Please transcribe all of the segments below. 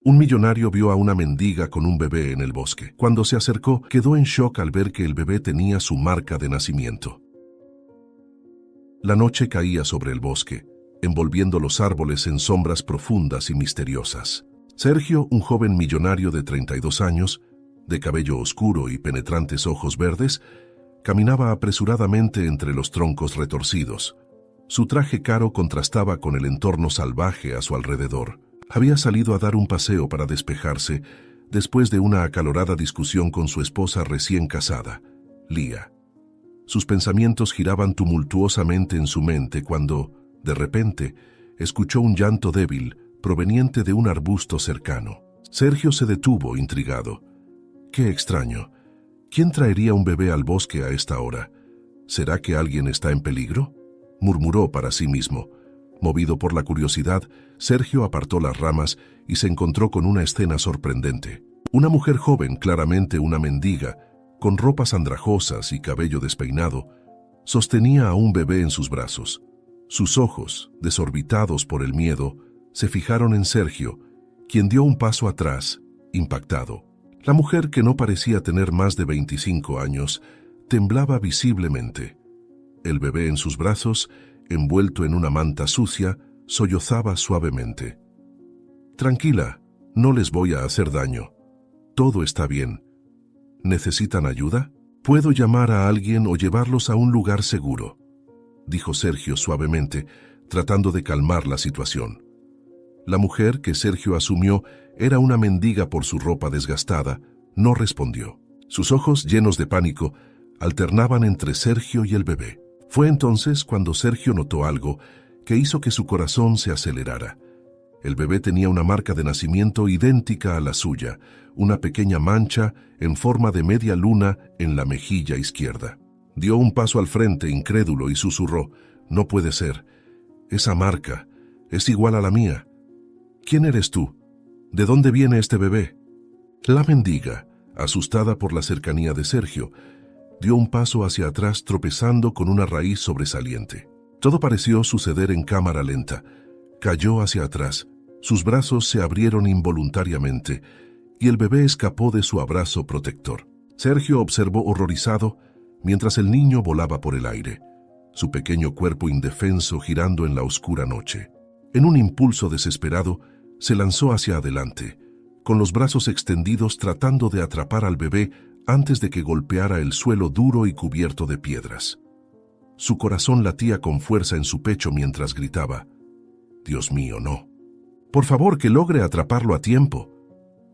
Un millonario vio a una mendiga con un bebé en el bosque. Cuando se acercó, quedó en shock al ver que el bebé tenía su marca de nacimiento. La noche caía sobre el bosque, envolviendo los árboles en sombras profundas y misteriosas. Sergio, un joven millonario de 32 años, de cabello oscuro y penetrantes ojos verdes, caminaba apresuradamente entre los troncos retorcidos. Su traje caro contrastaba con el entorno salvaje a su alrededor. Había salido a dar un paseo para despejarse después de una acalorada discusión con su esposa recién casada, Lía. Sus pensamientos giraban tumultuosamente en su mente cuando, de repente, escuchó un llanto débil proveniente de un arbusto cercano. Sergio se detuvo, intrigado. ¡Qué extraño! ¿Quién traería un bebé al bosque a esta hora? ¿Será que alguien está en peligro?, murmuró para sí mismo. Movido por la curiosidad, Sergio apartó las ramas y se encontró con una escena sorprendente. Una mujer joven, claramente una mendiga, con ropas andrajosas y cabello despeinado, sostenía a un bebé en sus brazos. Sus ojos, desorbitados por el miedo, se fijaron en Sergio, quien dio un paso atrás, impactado. La mujer, que no parecía tener más de 25 años, temblaba visiblemente. El bebé en sus brazos, envuelto en una manta sucia, sollozaba suavemente. «Tranquila, no les voy a hacer daño. Todo está bien. ¿Necesitan ayuda? Puedo llamar a alguien o llevarlos a un lugar seguro», dijo Sergio suavemente, tratando de calmar la situación. La mujer, que Sergio asumió era una mendiga por su ropa desgastada, no respondió. Sus ojos, llenos de pánico, alternaban entre Sergio y el bebé. Fue entonces cuando Sergio notó algo que hizo que su corazón se acelerara. El bebé tenía una marca de nacimiento idéntica a la suya, una pequeña mancha en forma de media luna en la mejilla izquierda. Dio un paso al frente, incrédulo, y susurró: «No puede ser. Esa marca es igual a la mía. ¿Quién eres tú? ¿De dónde viene este bebé?». La mendiga, asustada por la cercanía de Sergio, dio un paso hacia atrás, tropezando con una raíz sobresaliente. Todo pareció suceder en cámara lenta. Cayó hacia atrás, sus brazos se abrieron involuntariamente y el bebé escapó de su abrazo protector. Sergio observó horrorizado mientras el niño volaba por el aire, su pequeño cuerpo indefenso girando en la oscura noche. En un impulso desesperado, se lanzó hacia adelante, con los brazos extendidos tratando de atrapar al bebé antes de que golpeara el suelo duro y cubierto de piedras. Su corazón latía con fuerza en su pecho mientras gritaba: «Dios mío, no. Por favor, que logre atraparlo a tiempo».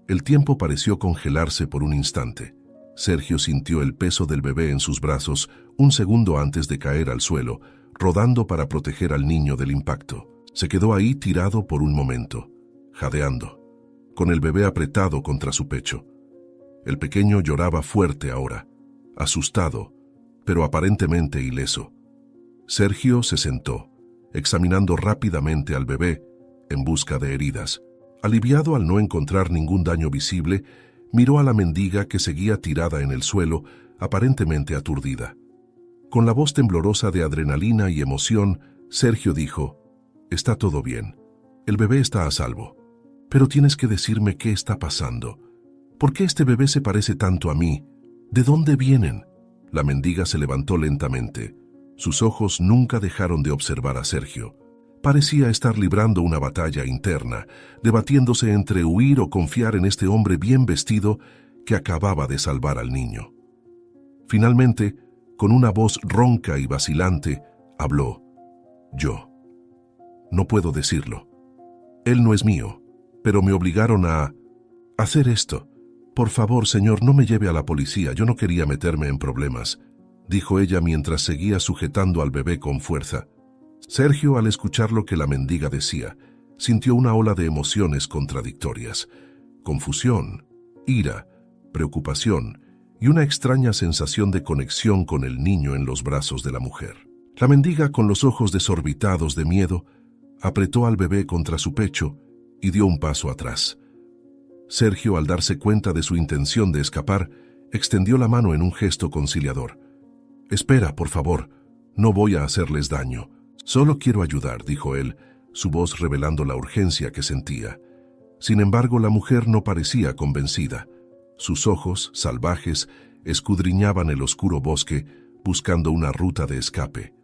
El tiempo pareció congelarse por un instante. Sergio sintió el peso del bebé en sus brazos un segundo antes de caer al suelo, rodando para proteger al niño del impacto. Se quedó ahí tirado por un momento, jadeando, con el bebé apretado contra su pecho. El pequeño lloraba fuerte ahora, asustado, pero aparentemente ileso. Sergio se sentó, examinando rápidamente al bebé en busca de heridas. Aliviado al no encontrar ningún daño visible, miró a la mendiga que seguía tirada en el suelo, aparentemente aturdida. Con la voz temblorosa de adrenalina y emoción, Sergio dijo: «Está todo bien. El bebé está a salvo. Pero tienes que decirme qué está pasando. ¿Por qué este bebé se parece tanto a mí? ¿De dónde vienen?». La mendiga se levantó lentamente. Sus ojos nunca dejaron de observar a Sergio. Parecía estar librando una batalla interna, debatiéndose entre huir o confiar en este hombre bien vestido que acababa de salvar al niño. Finalmente, con una voz ronca y vacilante, habló: «Yo. No puedo decirlo. Él no es mío, pero me obligaron a hacer esto. Por favor, señor, no me lleve a la policía, yo no quería meterme en problemas», dijo ella mientras seguía sujetando al bebé con fuerza. Sergio, al escuchar lo que la mendiga decía, sintió una ola de emociones contradictorias: confusión, ira, preocupación y una extraña sensación de conexión con el niño en los brazos de la mujer. La mendiga, con los ojos desorbitados de miedo, apretó al bebé contra su pecho y dio un paso atrás. Sergio, al darse cuenta de su intención de escapar, extendió la mano en un gesto conciliador. «Espera, por favor, no voy a hacerles daño. Solo quiero ayudar», dijo él, su voz revelando la urgencia que sentía. Sin embargo, la mujer no parecía convencida. Sus ojos, salvajes, escudriñaban el oscuro bosque, buscando una ruta de escape.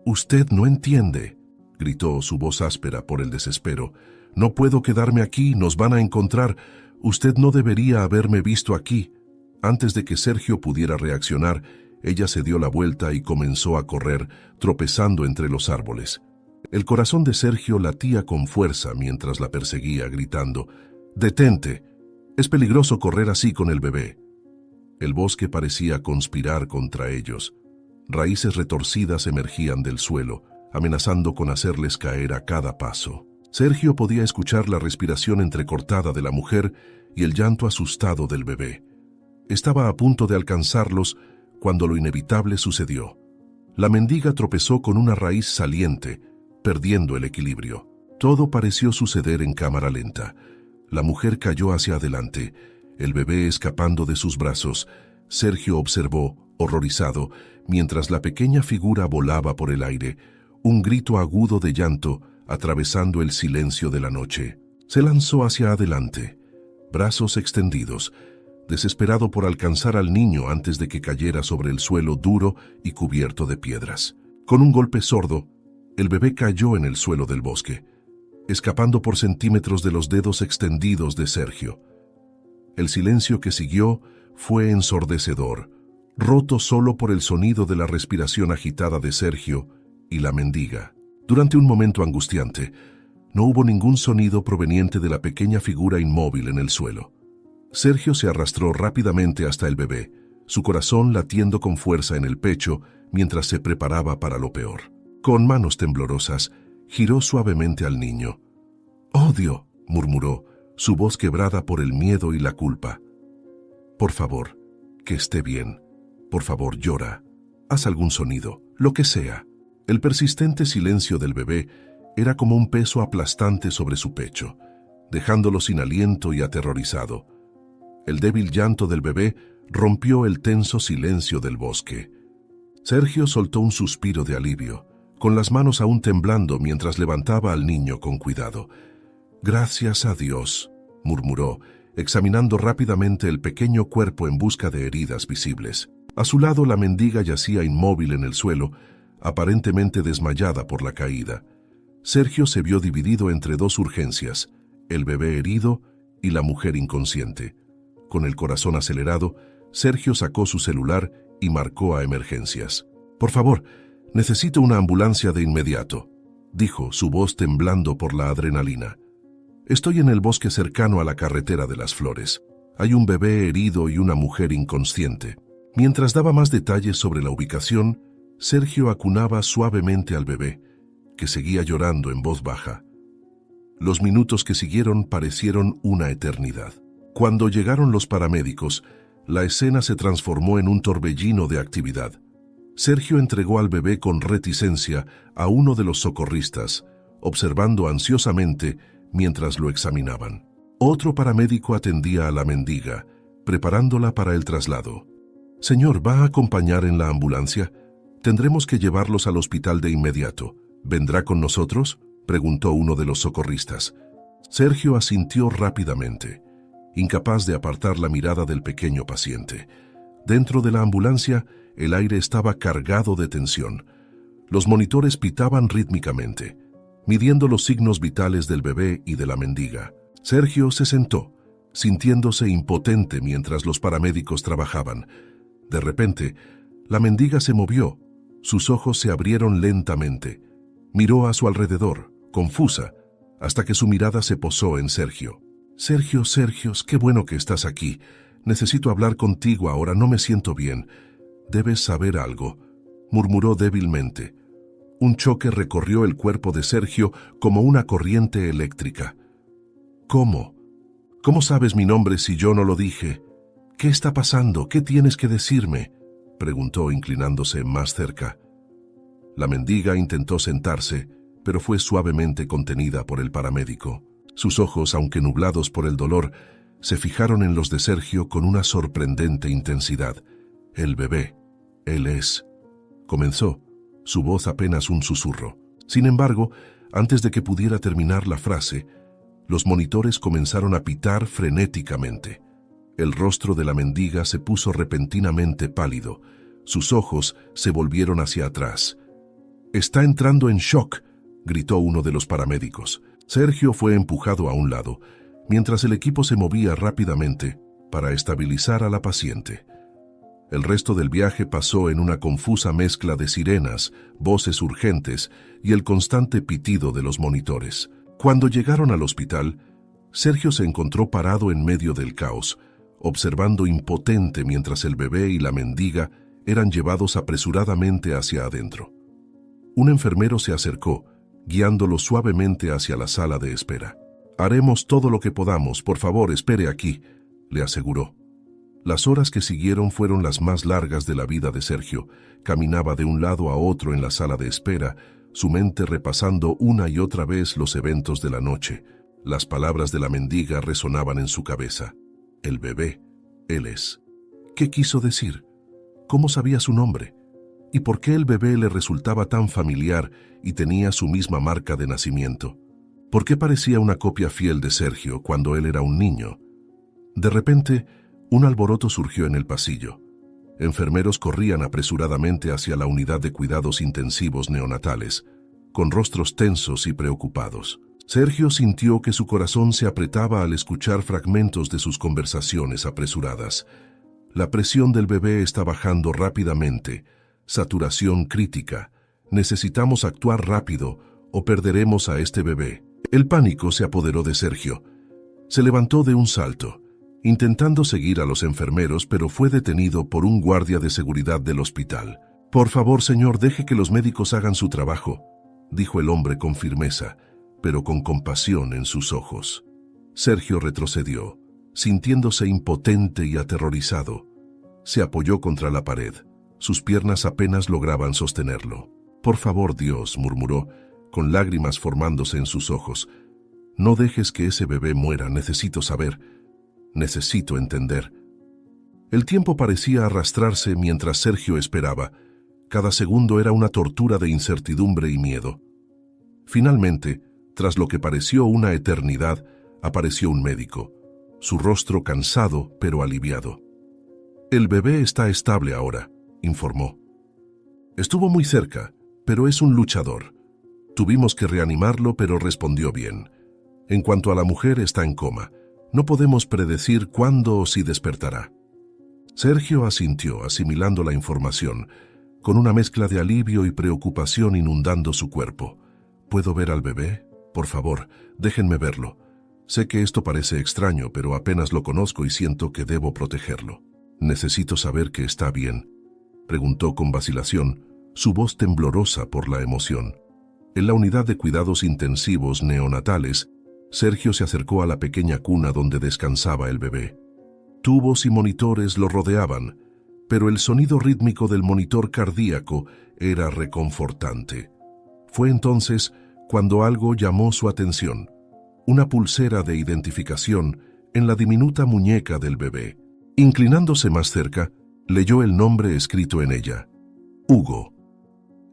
«Usted no entiende», gritó su voz áspera por el desespero. «No puedo quedarme aquí, nos van a encontrar. Usted no debería haberme visto aquí». Antes de que Sergio pudiera reaccionar, ella se dio la vuelta y comenzó a correr, tropezando entre los árboles. El corazón de Sergio latía con fuerza mientras la perseguía, gritando: «¡Detente! Es peligroso correr así con el bebé». El bosque parecía conspirar contra ellos. Raíces retorcidas emergían del suelo, amenazando con hacerles caer a cada paso. Sergio podía escuchar la respiración entrecortada de la mujer y el llanto asustado del bebé. Estaba a punto de alcanzarlos cuando lo inevitable sucedió. La mendiga tropezó con una raíz saliente, perdiendo el equilibrio. Todo pareció suceder en cámara lenta. La mujer cayó hacia adelante, el bebé escapando de sus brazos. Sergio observó, horrorizado, mientras la pequeña figura volaba por el aire, un grito agudo de llanto atravesando el silencio de la noche. Se lanzó hacia adelante, brazos extendidos, desesperado por alcanzar al niño antes de que cayera sobre el suelo duro y cubierto de piedras. Con un golpe sordo, el bebé cayó en el suelo del bosque, escapando por centímetros de los dedos extendidos de Sergio. El silencio que siguió fue ensordecedor, roto solo por el sonido de la respiración agitada de Sergio y la mendiga. Durante un momento angustiante, no hubo ningún sonido proveniente de la pequeña figura inmóvil en el suelo. Sergio se arrastró rápidamente hasta el bebé, su corazón latiendo con fuerza en el pecho mientras se preparaba para lo peor. Con manos temblorosas, giró suavemente al niño. «¡Odio!», murmuró, su voz quebrada por el miedo y la culpa. «Por favor, que esté bien. Por favor, llora. Haz algún sonido, lo que sea». El persistente silencio del bebé era como un peso aplastante sobre su pecho, dejándolo sin aliento y aterrorizado. El débil llanto del bebé rompió el tenso silencio del bosque. Sergio soltó un suspiro de alivio, con las manos aún temblando mientras levantaba al niño con cuidado. «Gracias a Dios», murmuró, examinando rápidamente el pequeño cuerpo en busca de heridas visibles. A su lado la mendiga yacía inmóvil en el suelo, aparentemente desmayada por la caída. Sergio se vio dividido entre dos urgencias, el bebé herido y la mujer inconsciente. Con el corazón acelerado, Sergio sacó su celular y marcó a emergencias. «Por favor, necesito una ambulancia de inmediato», dijo, su voz temblando por la adrenalina. «Estoy en el bosque cercano a la carretera de las Flores. Hay un bebé herido y una mujer inconsciente». Mientras daba más detalles sobre la ubicación, Sergio acunaba suavemente al bebé, que seguía llorando en voz baja. Los minutos que siguieron parecieron una eternidad. Cuando llegaron los paramédicos, la escena se transformó en un torbellino de actividad. Sergio entregó al bebé con reticencia a uno de los socorristas, observando ansiosamente mientras lo examinaban. Otro paramédico atendía a la mendiga, preparándola para el traslado. «Señor, ¿va a acompañar en la ambulancia? Tendremos que llevarlos al hospital de inmediato. ¿Vendrá con nosotros?», preguntó uno de los socorristas. Sergio asintió rápidamente, incapaz de apartar la mirada del pequeño paciente. Dentro de la ambulancia, el aire estaba cargado de tensión. Los monitores pitaban rítmicamente, midiendo los signos vitales del bebé y de la mendiga. Sergio se sentó, sintiéndose impotente mientras los paramédicos trabajaban. De repente, la mendiga se movió. Sus ojos se abrieron lentamente. Miró a su alrededor, confusa, hasta que su mirada se posó en Sergio. «Sergio, qué bueno que estás aquí. Necesito hablar contigo ahora, no me siento bien. Debes saber algo», murmuró débilmente. Un choque recorrió el cuerpo de Sergio como una corriente eléctrica. «¿Cómo? ¿Cómo sabes mi nombre si yo no lo dije? ¿Qué está pasando? ¿Qué tienes que decirme?», preguntó inclinándose más cerca. La mendiga intentó sentarse, pero fue suavemente contenida por el paramédico. Sus ojos, aunque nublados por el dolor, se fijaron en los de Sergio con una sorprendente intensidad. «El bebé. Él es», comenzó, su voz apenas un susurro. Sin embargo, antes de que pudiera terminar la frase, Los monitores comenzaron a pitar frenéticamente. El rostro de la mendiga se puso repentinamente pálido. Sus ojos se volvieron hacia atrás. «Está entrando en shock», gritó uno de los paramédicos. Sergio fue empujado a un lado, mientras el equipo se movía rápidamente para estabilizar a la paciente. El resto del viaje pasó en una confusa mezcla de sirenas, voces urgentes y el constante pitido de los monitores. Cuando llegaron al hospital, Sergio se encontró parado en medio del caos, observando impotente mientras el bebé y la mendiga eran llevados apresuradamente hacia adentro. Un enfermero se acercó, guiándolo suavemente hacia la sala de espera. «Haremos todo lo que podamos, por favor, espere aquí», le aseguró. Las horas que siguieron fueron las más largas de la vida de Sergio. Caminaba de un lado a otro en la sala de espera, su mente repasando una y otra vez los eventos de la noche. Las palabras de la mendiga resonaban en su cabeza. El bebé, él es. ¿Qué quiso decir? ¿Cómo sabía su nombre? ¿Y por qué el bebé le resultaba tan familiar y tenía su misma marca de nacimiento? ¿Por qué parecía una copia fiel de Sergio cuando él era un niño? De repente, un alboroto surgió en el pasillo. Enfermeros corrían apresuradamente hacia la unidad de cuidados intensivos neonatales, con rostros tensos y preocupados. Sergio sintió que su corazón se apretaba al escuchar fragmentos de sus conversaciones apresuradas. La presión del bebé está bajando rápidamente. Saturación crítica. Necesitamos actuar rápido o perderemos a este bebé. El pánico se apoderó de Sergio. Se levantó de un salto, intentando seguir a los enfermeros, pero fue detenido por un guardia de seguridad del hospital. «Por favor, señor, deje que los médicos hagan su trabajo», dijo el hombre con firmeza, pero con compasión en sus ojos. Sergio retrocedió, sintiéndose impotente y aterrorizado. Se apoyó contra la pared. Sus piernas apenas lograban sostenerlo. «Por favor, Dios», murmuró, con lágrimas formándose en sus ojos. «No dejes que ese bebé muera, necesito saber. Necesito entender». El tiempo parecía arrastrarse mientras Sergio esperaba. Cada segundo era una tortura de incertidumbre y miedo. Finalmente, tras lo que pareció una eternidad, apareció un médico, su rostro cansado pero aliviado. «El bebé está estable ahora», informó. «Estuvo muy cerca, pero es un luchador. Tuvimos que reanimarlo, pero respondió bien. En cuanto a la mujer, está en coma. No podemos predecir cuándo o si despertará». Sergio asintió, asimilando la información, con una mezcla de alivio y preocupación inundando su cuerpo. «¿Puedo ver al bebé? Por favor, déjenme verlo. Sé que esto parece extraño, pero apenas lo conozco y siento que debo protegerlo. Necesito saber que está bien», preguntó con vacilación, su voz temblorosa por la emoción. En la unidad de cuidados intensivos neonatales, Sergio se acercó a la pequeña cuna donde descansaba el bebé. Tubos y monitores lo rodeaban, pero el sonido rítmico del monitor cardíaco era reconfortante. Fue entonces cuando algo llamó su atención: una pulsera de identificación en la diminuta muñeca del bebé. Inclinándose más cerca, leyó el nombre escrito en ella: Hugo.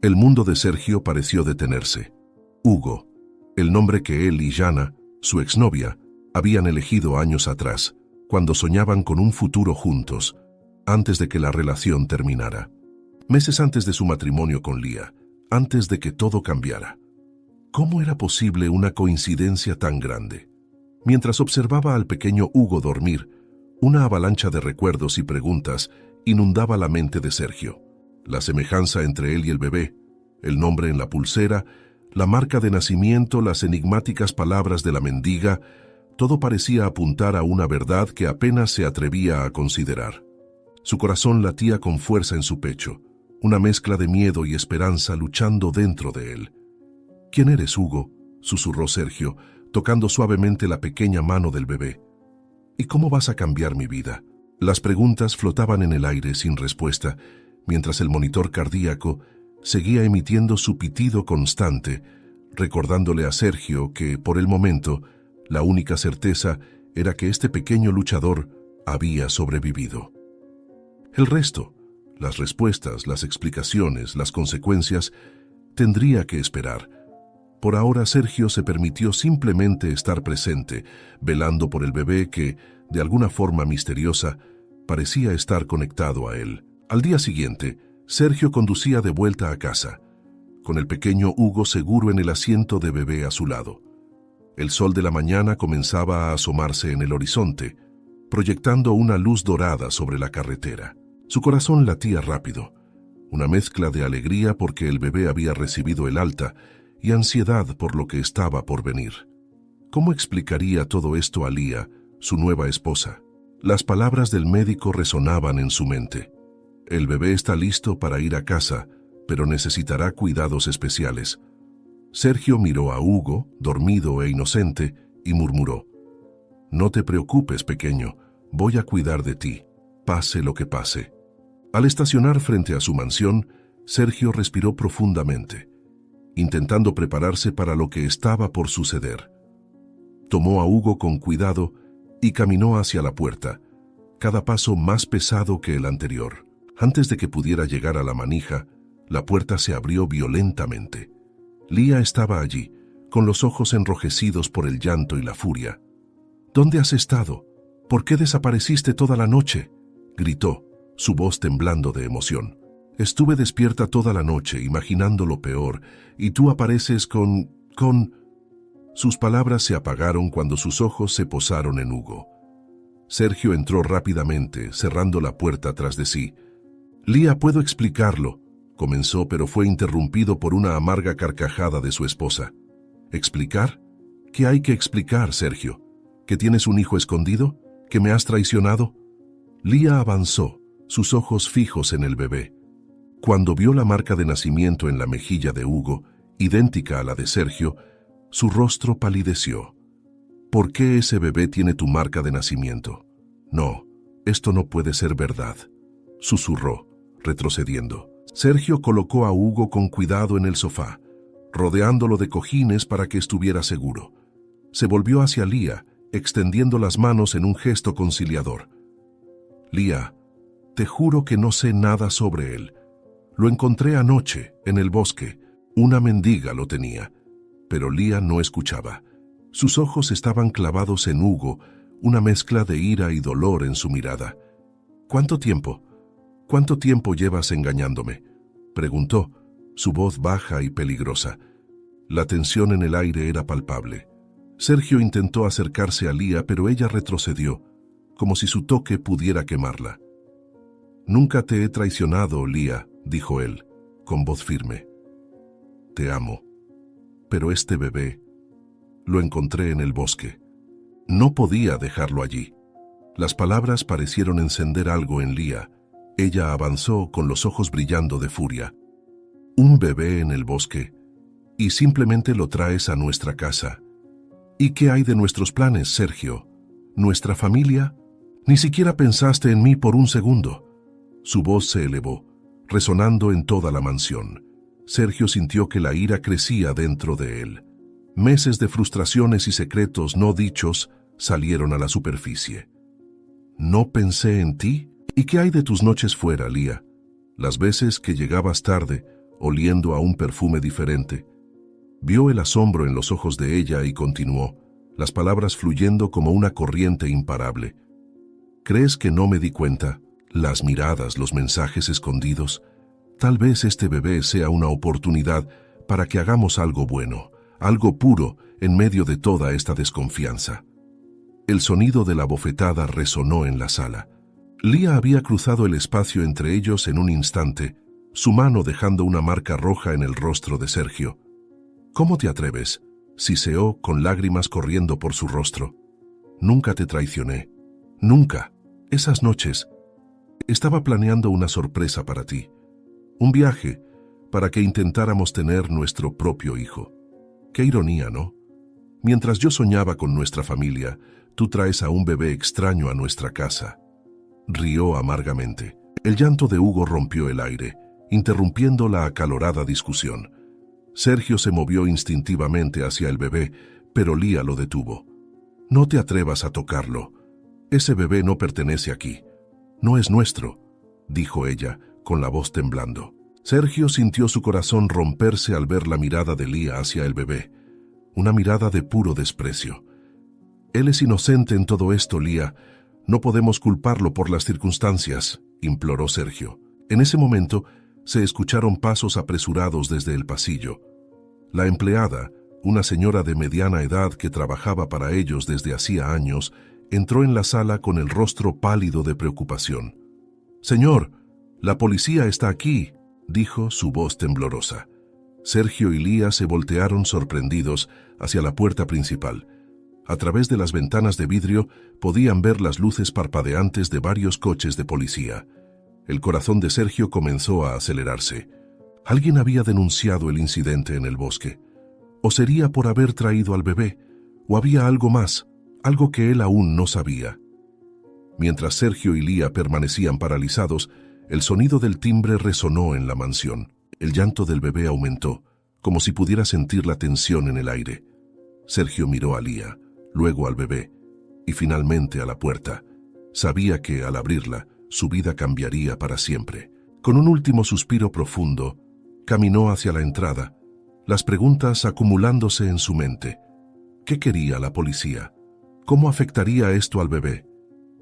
El mundo de Sergio pareció detenerse. Hugo, el nombre que él y Jana, su exnovia, habían elegido años atrás, cuando soñaban con un futuro juntos, antes de que la relación terminara. Meses antes de su matrimonio con Lía, antes de que todo cambiara. ¿Cómo era posible una coincidencia tan grande? Mientras observaba al pequeño Hugo dormir, una avalancha de recuerdos y preguntas inundaba la mente de Sergio. La semejanza entre él y el bebé, el nombre en la pulsera, la marca de nacimiento, las enigmáticas palabras de la mendiga, todo parecía apuntar a una verdad que apenas se atrevía a considerar. Su corazón latía con fuerza en su pecho, una mezcla de miedo y esperanza luchando dentro de él. «¿Quién eres, Hugo?», susurró Sergio, tocando suavemente la pequeña mano del bebé. «¿Y cómo vas a cambiar mi vida?». Las preguntas flotaban en el aire sin respuesta, mientras el monitor cardíaco seguía emitiendo su pitido constante, recordándole a Sergio que, por el momento, la única certeza era que este pequeño luchador había sobrevivido. El resto, las respuestas, las explicaciones, las consecuencias, tendría que esperar. Por ahora Sergio se permitió simplemente estar presente, velando por el bebé que, de alguna forma misteriosa, parecía estar conectado a él. Al día siguiente, Sergio conducía de vuelta a casa, con el pequeño Hugo seguro en el asiento de bebé a su lado. El sol de la mañana comenzaba a asomarse en el horizonte, proyectando una luz dorada sobre la carretera. Su corazón latía rápido, una mezcla de alegría porque el bebé había recibido el alta y ansiedad por lo que estaba por venir. ¿Cómo explicaría todo esto a Lía, su nueva esposa? Las palabras del médico resonaban en su mente. El bebé está listo para ir a casa, pero necesitará cuidados especiales. Sergio miró a Hugo, dormido e inocente, y murmuró: «No te preocupes, pequeño, voy a cuidar de ti, pase lo que pase». Al estacionar frente a su mansión, Sergio respiró profundamente, intentando prepararse para lo que estaba por suceder. Tomó a Hugo con cuidado y caminó hacia la puerta, cada paso más pesado que el anterior. Antes de que pudiera llegar a la manija, la puerta se abrió violentamente. Lía estaba allí, con los ojos enrojecidos por el llanto y la furia. «¿Dónde has estado? ¿Por qué desapareciste toda la noche?», gritó, su voz temblando de emoción. «Estuve despierta toda la noche, imaginando lo peor, y tú apareces con... Sus palabras se apagaron cuando sus ojos se posaron en Hugo. Sergio entró rápidamente, cerrando la puerta tras de sí. «Lía, puedo explicarlo», comenzó, pero fue interrumpido por una amarga carcajada de su esposa. «¿Explicar? ¿Qué hay que explicar, Sergio? ¿Que tienes un hijo escondido? ¿Que me has traicionado?» Lía avanzó, sus ojos fijos en el bebé. Cuando vio la marca de nacimiento en la mejilla de Hugo, idéntica a la de Sergio, su rostro palideció. «¿Por qué ese bebé tiene tu marca de nacimiento? No, esto no puede ser verdad», susurró, retrocediendo. Sergio colocó a Hugo con cuidado en el sofá, rodeándolo de cojines para que estuviera seguro. Se volvió hacia Lía, extendiendo las manos en un gesto conciliador. «Lía, te juro que no sé nada sobre él. Lo encontré anoche, en el bosque. Una mendiga lo tenía». Pero Lía no escuchaba. Sus ojos estaban clavados en Hugo, una mezcla de ira y dolor en su mirada. «¿Cuánto tiempo? ¿Cuánto tiempo llevas engañándome?», preguntó, su voz baja y peligrosa. La tensión en el aire era palpable. Sergio intentó acercarse a Lía, pero ella retrocedió, como si su toque pudiera quemarla. «Nunca te he traicionado, Lía», dijo él, con voz firme. «Te amo. Pero este bebé lo encontré en el bosque. No podía dejarlo allí». Las palabras parecieron encender algo en Lía. Ella avanzó con los ojos brillando de furia. «¿Un bebé en el bosque? ¿Y simplemente lo traes a nuestra casa? ¿Y qué hay de nuestros planes, Sergio? ¿Nuestra familia? Ni siquiera pensaste en mí por un segundo». Su voz se elevó, resonando en toda la mansión. Sergio sintió que la ira crecía dentro de él. Meses de frustraciones y secretos no dichos salieron a la superficie. «¿No pensé en ti? ¿Y qué hay de tus noches fuera, Lía? Las veces que llegabas tarde, oliendo a un perfume diferente». Vio el asombro en los ojos de ella y continuó, las palabras fluyendo como una corriente imparable. «¿Crees que no me di cuenta? Las miradas, los mensajes escondidos. Tal vez este bebé sea una oportunidad para que hagamos algo bueno, algo puro en medio de toda esta desconfianza». El sonido de la bofetada resonó en la sala. Lía había cruzado el espacio entre ellos en un instante, su mano dejando una marca roja en el rostro de Sergio. «¿Cómo te atreves?», siseó con lágrimas corriendo por su rostro. «Nunca te traicioné. Nunca. Esas noches estaba planeando una sorpresa para ti. Un viaje para que intentáramos tener nuestro propio hijo. Qué ironía, ¿no? Mientras yo soñaba con nuestra familia, tú traes a un bebé extraño a nuestra casa». Rió amargamente. El llanto de Hugo rompió el aire, interrumpiendo la acalorada discusión. Sergio se movió instintivamente hacia el bebé, pero Lía lo detuvo. «No te atrevas a tocarlo. Ese bebé no pertenece aquí. No es nuestro», dijo ella, con la voz temblando. Sergio sintió su corazón romperse al ver la mirada de Lía hacia el bebé. una mirada de puro desprecio. Él es inocente en todo esto, Lía. No podemos culparlo por las circunstancias, imploró Sergio. En ese momento, se escucharon pasos apresurados desde el pasillo. La empleada, una señora de mediana edad que trabajaba para ellos desde hacía años, entró en la sala con el rostro pálido de preocupación. «Señor, la policía está aquí», dijo su voz temblorosa. Sergio y Lía se voltearon sorprendidos hacia la puerta principal. A través de las ventanas de vidrio podían ver las luces parpadeantes de varios coches de policía. El corazón de Sergio comenzó a acelerarse. Alguien había denunciado el incidente en el bosque. ¿O sería por haber traído al bebé? ¿O había algo más, algo que él aún no sabía? Mientras Sergio y Lía permanecían paralizados, el sonido del timbre resonó en la mansión. El llanto del bebé aumentó, como si pudiera sentir la tensión en el aire. Sergio miró a Lía, luego al bebé, y finalmente a la puerta. Sabía que, al abrirla, su vida cambiaría para siempre. Con un último suspiro profundo, caminó hacia la entrada, las preguntas acumulándose en su mente. ¿Qué quería la policía? ¿Cómo afectaría esto al bebé?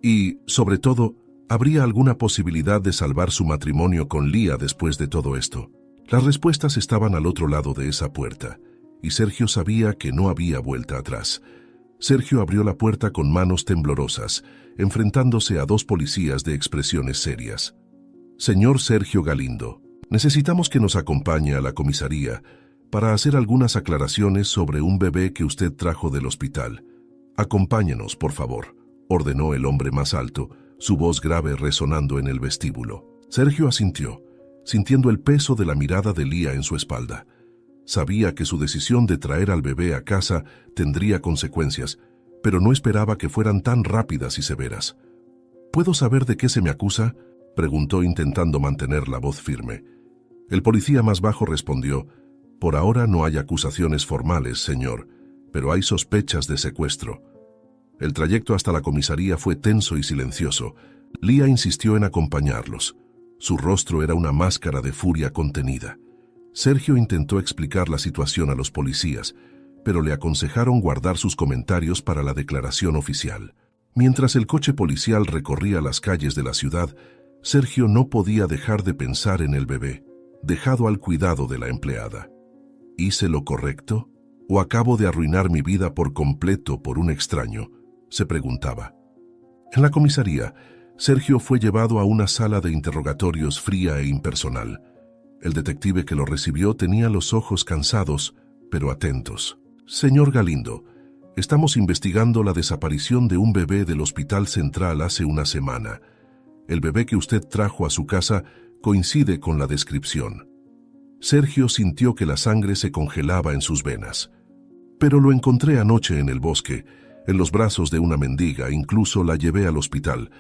Y, sobre todo, ¿habría alguna posibilidad de salvar su matrimonio con Lía después de todo esto? Las respuestas estaban al otro lado de esa puerta, y Sergio sabía que no había vuelta atrás. Sergio abrió la puerta con manos temblorosas, enfrentándose a dos policías de expresiones serias. «Señor Sergio Galindo, necesitamos que nos acompañe a la comisaría para hacer algunas aclaraciones sobre un bebé que usted trajo del hospital. Acompáñenos, por favor», ordenó el hombre más alto, su voz grave resonando en el vestíbulo. Sergio asintió, sintiendo el peso de la mirada de Lía en su espalda. Sabía que su decisión de traer al bebé a casa tendría consecuencias, pero no esperaba que fueran tan rápidas y severas. «¿Puedo saber de qué se me acusa?», preguntó intentando mantener la voz firme. El policía más bajo respondió: «Por ahora no hay acusaciones formales, señor, pero hay sospechas de secuestro». El trayecto hasta la comisaría fue tenso y silencioso. Lía insistió en acompañarlos. Su rostro era una máscara de furia contenida. Sergio intentó explicar la situación a los policías, pero le aconsejaron guardar sus comentarios para la declaración oficial. Mientras el coche policial recorría las calles de la ciudad, Sergio no podía dejar de pensar en el bebé, dejado al cuidado de la empleada. ¿Hice lo correcto? ¿O acabo de arruinar mi vida por completo por un extraño?, se preguntaba. En la comisaría, Sergio fue llevado a una sala de interrogatorios fría e impersonal. El detective que lo recibió tenía los ojos cansados, pero atentos. «Señor Galindo, estamos investigando la desaparición de un bebé del Hospital Central hace una semana. El bebé que usted trajo a su casa coincide con la descripción». Sergio sintió que la sangre se congelaba en sus venas. «Pero lo encontré anoche en el bosque, en los brazos de una mendiga, incluso la llevé al hospital.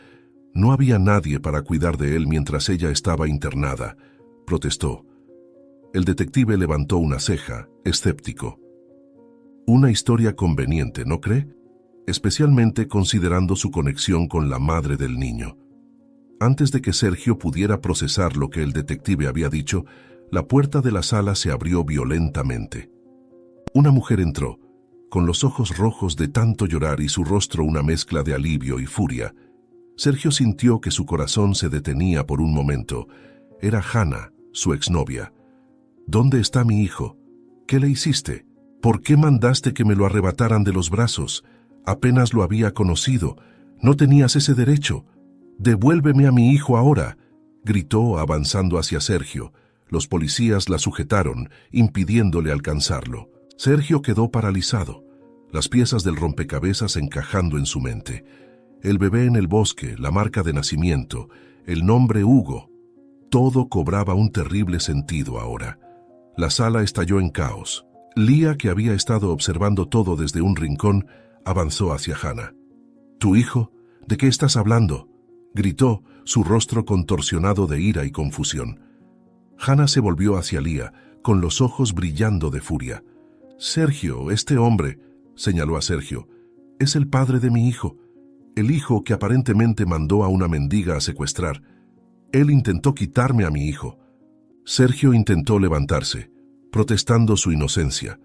No había nadie para cuidar de él mientras ella estaba internada», protestó. El detective levantó una ceja, escéptico. Una historia conveniente, ¿no cree? Especialmente considerando su conexión con la madre del niño. Antes de que Sergio pudiera procesar lo que el detective había dicho, la puerta de la sala se abrió violentamente. Una mujer entró, con los ojos rojos de tanto llorar y su rostro una mezcla de alivio y furia. Sergio sintió que su corazón se detenía por un momento. Era Hannah, su exnovia. «¿Dónde está mi hijo? ¿Qué le hiciste? ¿Por qué mandaste que me lo arrebataran de los brazos? Apenas lo había conocido. No tenías ese derecho. Devuélveme a mi hijo ahora», gritó avanzando hacia Sergio. Los policías la sujetaron, impidiéndole alcanzarlo. Sergio quedó paralizado, las piezas del rompecabezas encajando en su mente. El bebé en el bosque, la marca de nacimiento, el nombre Hugo. Todo cobraba un terrible sentido ahora. La sala estalló en caos. Lía, que había estado observando todo desde un rincón, avanzó hacia Hannah. «¿Tu hijo? ¿De qué estás hablando?», gritó, su rostro contorsionado de ira y confusión. Hannah se volvió hacia Lía, con los ojos brillando de furia. «Sergio, este hombre», señaló a Sergio, «es el padre de mi hijo, el hijo que aparentemente mandó a una mendiga a secuestrar. Él intentó quitarme a mi hijo». Sergio intentó levantarse, protestando su inocencia,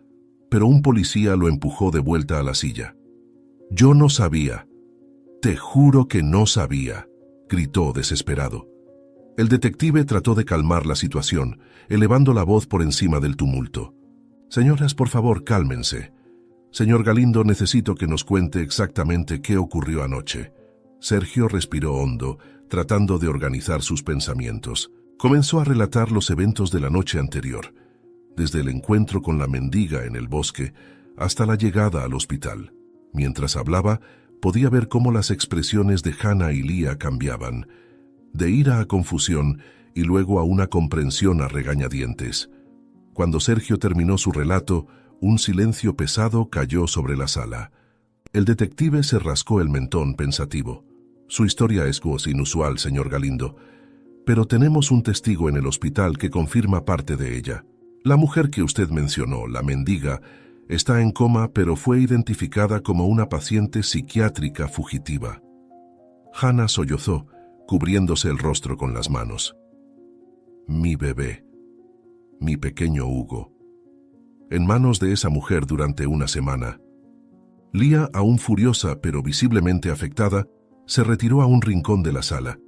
pero un policía lo empujó de vuelta a la silla. «Yo no sabía. Te juro que no sabía», gritó desesperado. El detective trató de calmar la situación, elevando la voz por encima del tumulto. «Señoras, por favor, cálmense. Señor Galindo, necesito que nos cuente exactamente qué ocurrió anoche». Sergio respiró hondo, tratando de organizar sus pensamientos. Comenzó a relatar los eventos de la noche anterior, desde el encuentro con la mendiga en el bosque hasta la llegada al hospital. Mientras hablaba, podía ver cómo las expresiones de Hannah y Lía cambiaban, de ira a confusión y luego a una comprensión a regañadientes. Cuando Sergio terminó su relato, un silencio pesado cayó sobre la sala. El detective se rascó el mentón pensativo. «Su historia es inusual, señor Galindo, pero tenemos un testigo en el hospital que confirma parte de ella. La mujer que usted mencionó, la mendiga, está en coma, pero fue identificada como una paciente psiquiátrica fugitiva». Hannah sollozó, cubriéndose el rostro con las manos. «Mi bebé, mi pequeño Hugo, en manos de esa mujer durante una semana». Lía, aún furiosa pero visiblemente afectada, se retiró a un rincón de la sala,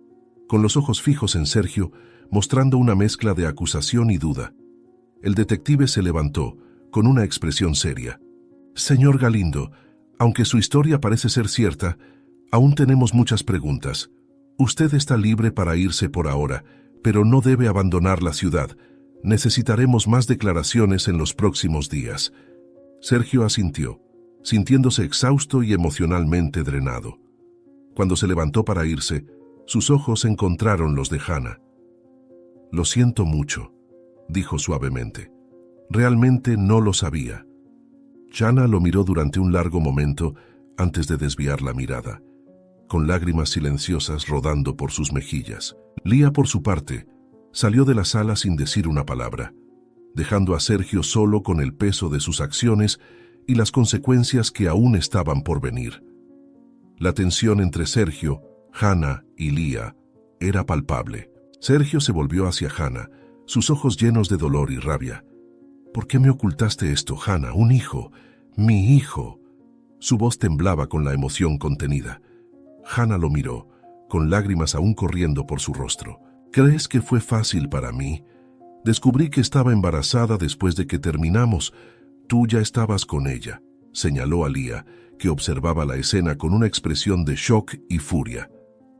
con los ojos fijos en Sergio, mostrando una mezcla de acusación y duda. El detective se levantó, con una expresión seria. «Señor Galindo, aunque su historia parece ser cierta, aún tenemos muchas preguntas. Usted está libre para irse por ahora, pero no debe abandonar la ciudad. Necesitaremos más declaraciones en los próximos días». Sergio asintió, sintiéndose exhausto y emocionalmente drenado. Cuando se levantó para irse, sus ojos encontraron los de Hannah. «Lo siento mucho», dijo suavemente. «Realmente no lo sabía». Hannah lo miró durante un largo momento antes de desviar la mirada, con lágrimas silenciosas rodando por sus mejillas. Lía, por su parte, salió de la sala sin decir una palabra, dejando a Sergio solo con el peso de sus acciones y las consecuencias que aún estaban por venir. La tensión entre Sergio, Hannah y Lía era palpable. Sergio se volvió hacia Hannah, sus ojos llenos de dolor y rabia. «¿Por qué me ocultaste esto, Hannah? Un hijo, mi hijo». Su voz temblaba con la emoción contenida. Hannah lo miró, con lágrimas aún corriendo por su rostro. «¿Crees que fue fácil para mí? Descubrí que estaba embarazada después de que terminamos. Tú ya estabas con ella», señaló a Lía, que observaba la escena con una expresión de shock y furia.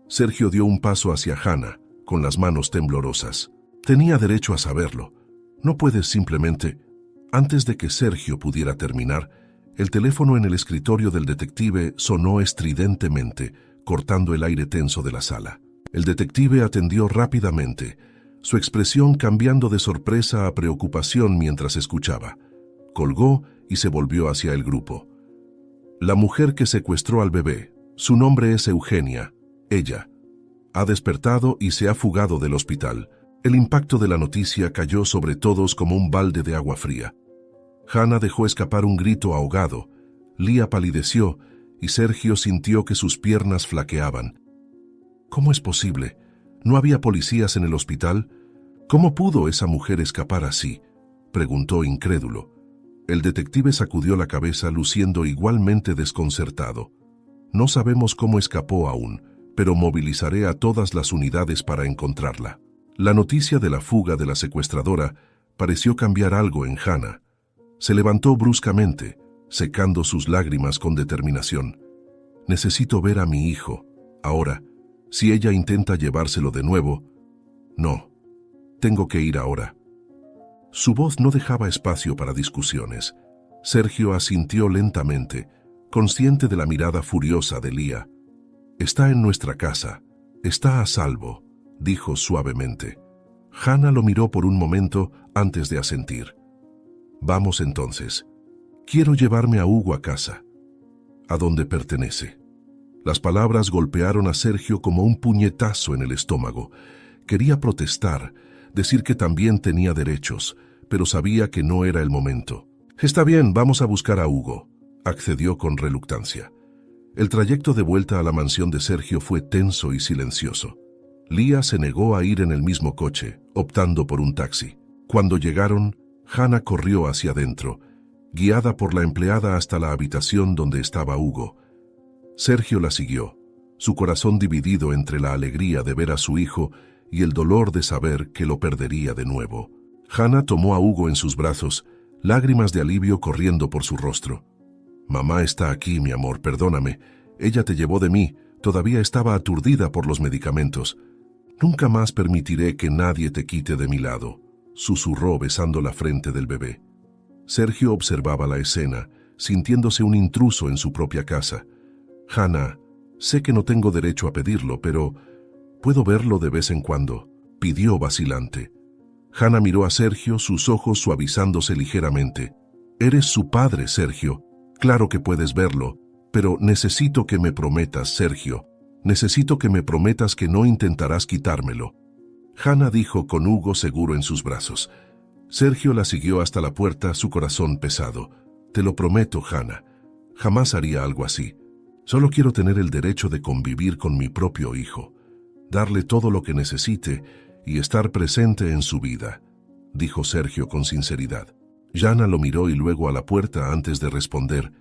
Sergio dio un paso hacia Hannah, con las manos temblorosas. «Tenía derecho a saberlo. No puedes simplemente...». Antes de que Sergio pudiera terminar, el teléfono en el escritorio del detective sonó estridentemente, cortando el aire tenso de la sala. El detective atendió rápidamente, su expresión cambiando de sorpresa a preocupación mientras escuchaba. Colgó y se volvió hacia el grupo. «La mujer que secuestró al bebé, su nombre es Eugenia, ella. Ha despertado y se ha fugado del hospital». El impacto de la noticia cayó sobre todos como un balde de agua fría. Hannah dejó escapar un grito ahogado, Lía palideció y Sergio sintió que sus piernas flaqueaban. «¿Cómo es posible? ¿No había policías en el hospital? ¿Cómo pudo esa mujer escapar así?», preguntó incrédulo. El detective sacudió la cabeza luciendo igualmente desconcertado. «No sabemos cómo escapó aún, pero movilizaré a todas las unidades para encontrarla». La noticia de la fuga de la secuestradora pareció cambiar algo en Hannah. Se levantó bruscamente, secando sus lágrimas con determinación. «Necesito ver a mi hijo. Ahora, si ella intenta llevárselo de nuevo...». «No, tengo que ir ahora». Su voz no dejaba espacio para discusiones. Sergio asintió lentamente, consciente de la mirada furiosa de Lía. «Está en nuestra casa. Está a salvo», dijo suavemente. Hannah lo miró por un momento antes de asentir. «Vamos entonces. Quiero llevarme a Hugo a casa, a donde pertenece». Las palabras golpearon a Sergio como un puñetazo en el estómago. Quería protestar, decir que también tenía derechos, pero sabía que no era el momento. «Está bien, vamos a buscar a Hugo», accedió con reluctancia. El trayecto de vuelta a la mansión de Sergio fue tenso y silencioso. Lía se negó a ir en el mismo coche, optando por un taxi. Cuando llegaron, Hannah corrió hacia adentro, guiada por la empleada hasta la habitación donde estaba Hugo. Sergio la siguió, su corazón dividido entre la alegría de ver a su hijo y el dolor de saber que lo perdería de nuevo. Hannah tomó a Hugo en sus brazos, lágrimas de alivio corriendo por su rostro. «Mamá está aquí, mi amor, perdóname. Ella te llevó de mí, todavía estaba aturdida por los medicamentos. Nunca más permitiré que nadie te quite de mi lado», susurró besando la frente del bebé. Sergio observaba la escena, sintiéndose un intruso en su propia casa. «Hannah, sé que no tengo derecho a pedirlo, pero ¿puedo verlo de vez en cuando?», pidió vacilante. Hannah miró a Sergio, sus ojos suavizándose ligeramente. «Eres su padre, Sergio. Claro que puedes verlo, pero necesito que me prometas, Sergio. Necesito que me prometas que no intentarás quitármelo». Hannah dijo con Hugo seguro en sus brazos. Sergio la siguió hasta la puerta, su corazón pesado. «Te lo prometo, Hannah. Jamás haría algo así. Solo quiero tener el derecho de convivir con mi propio hijo, darle todo lo que necesite y estar presente en su vida», dijo Sergio con sinceridad. Jana lo miró y luego a la puerta antes de responder.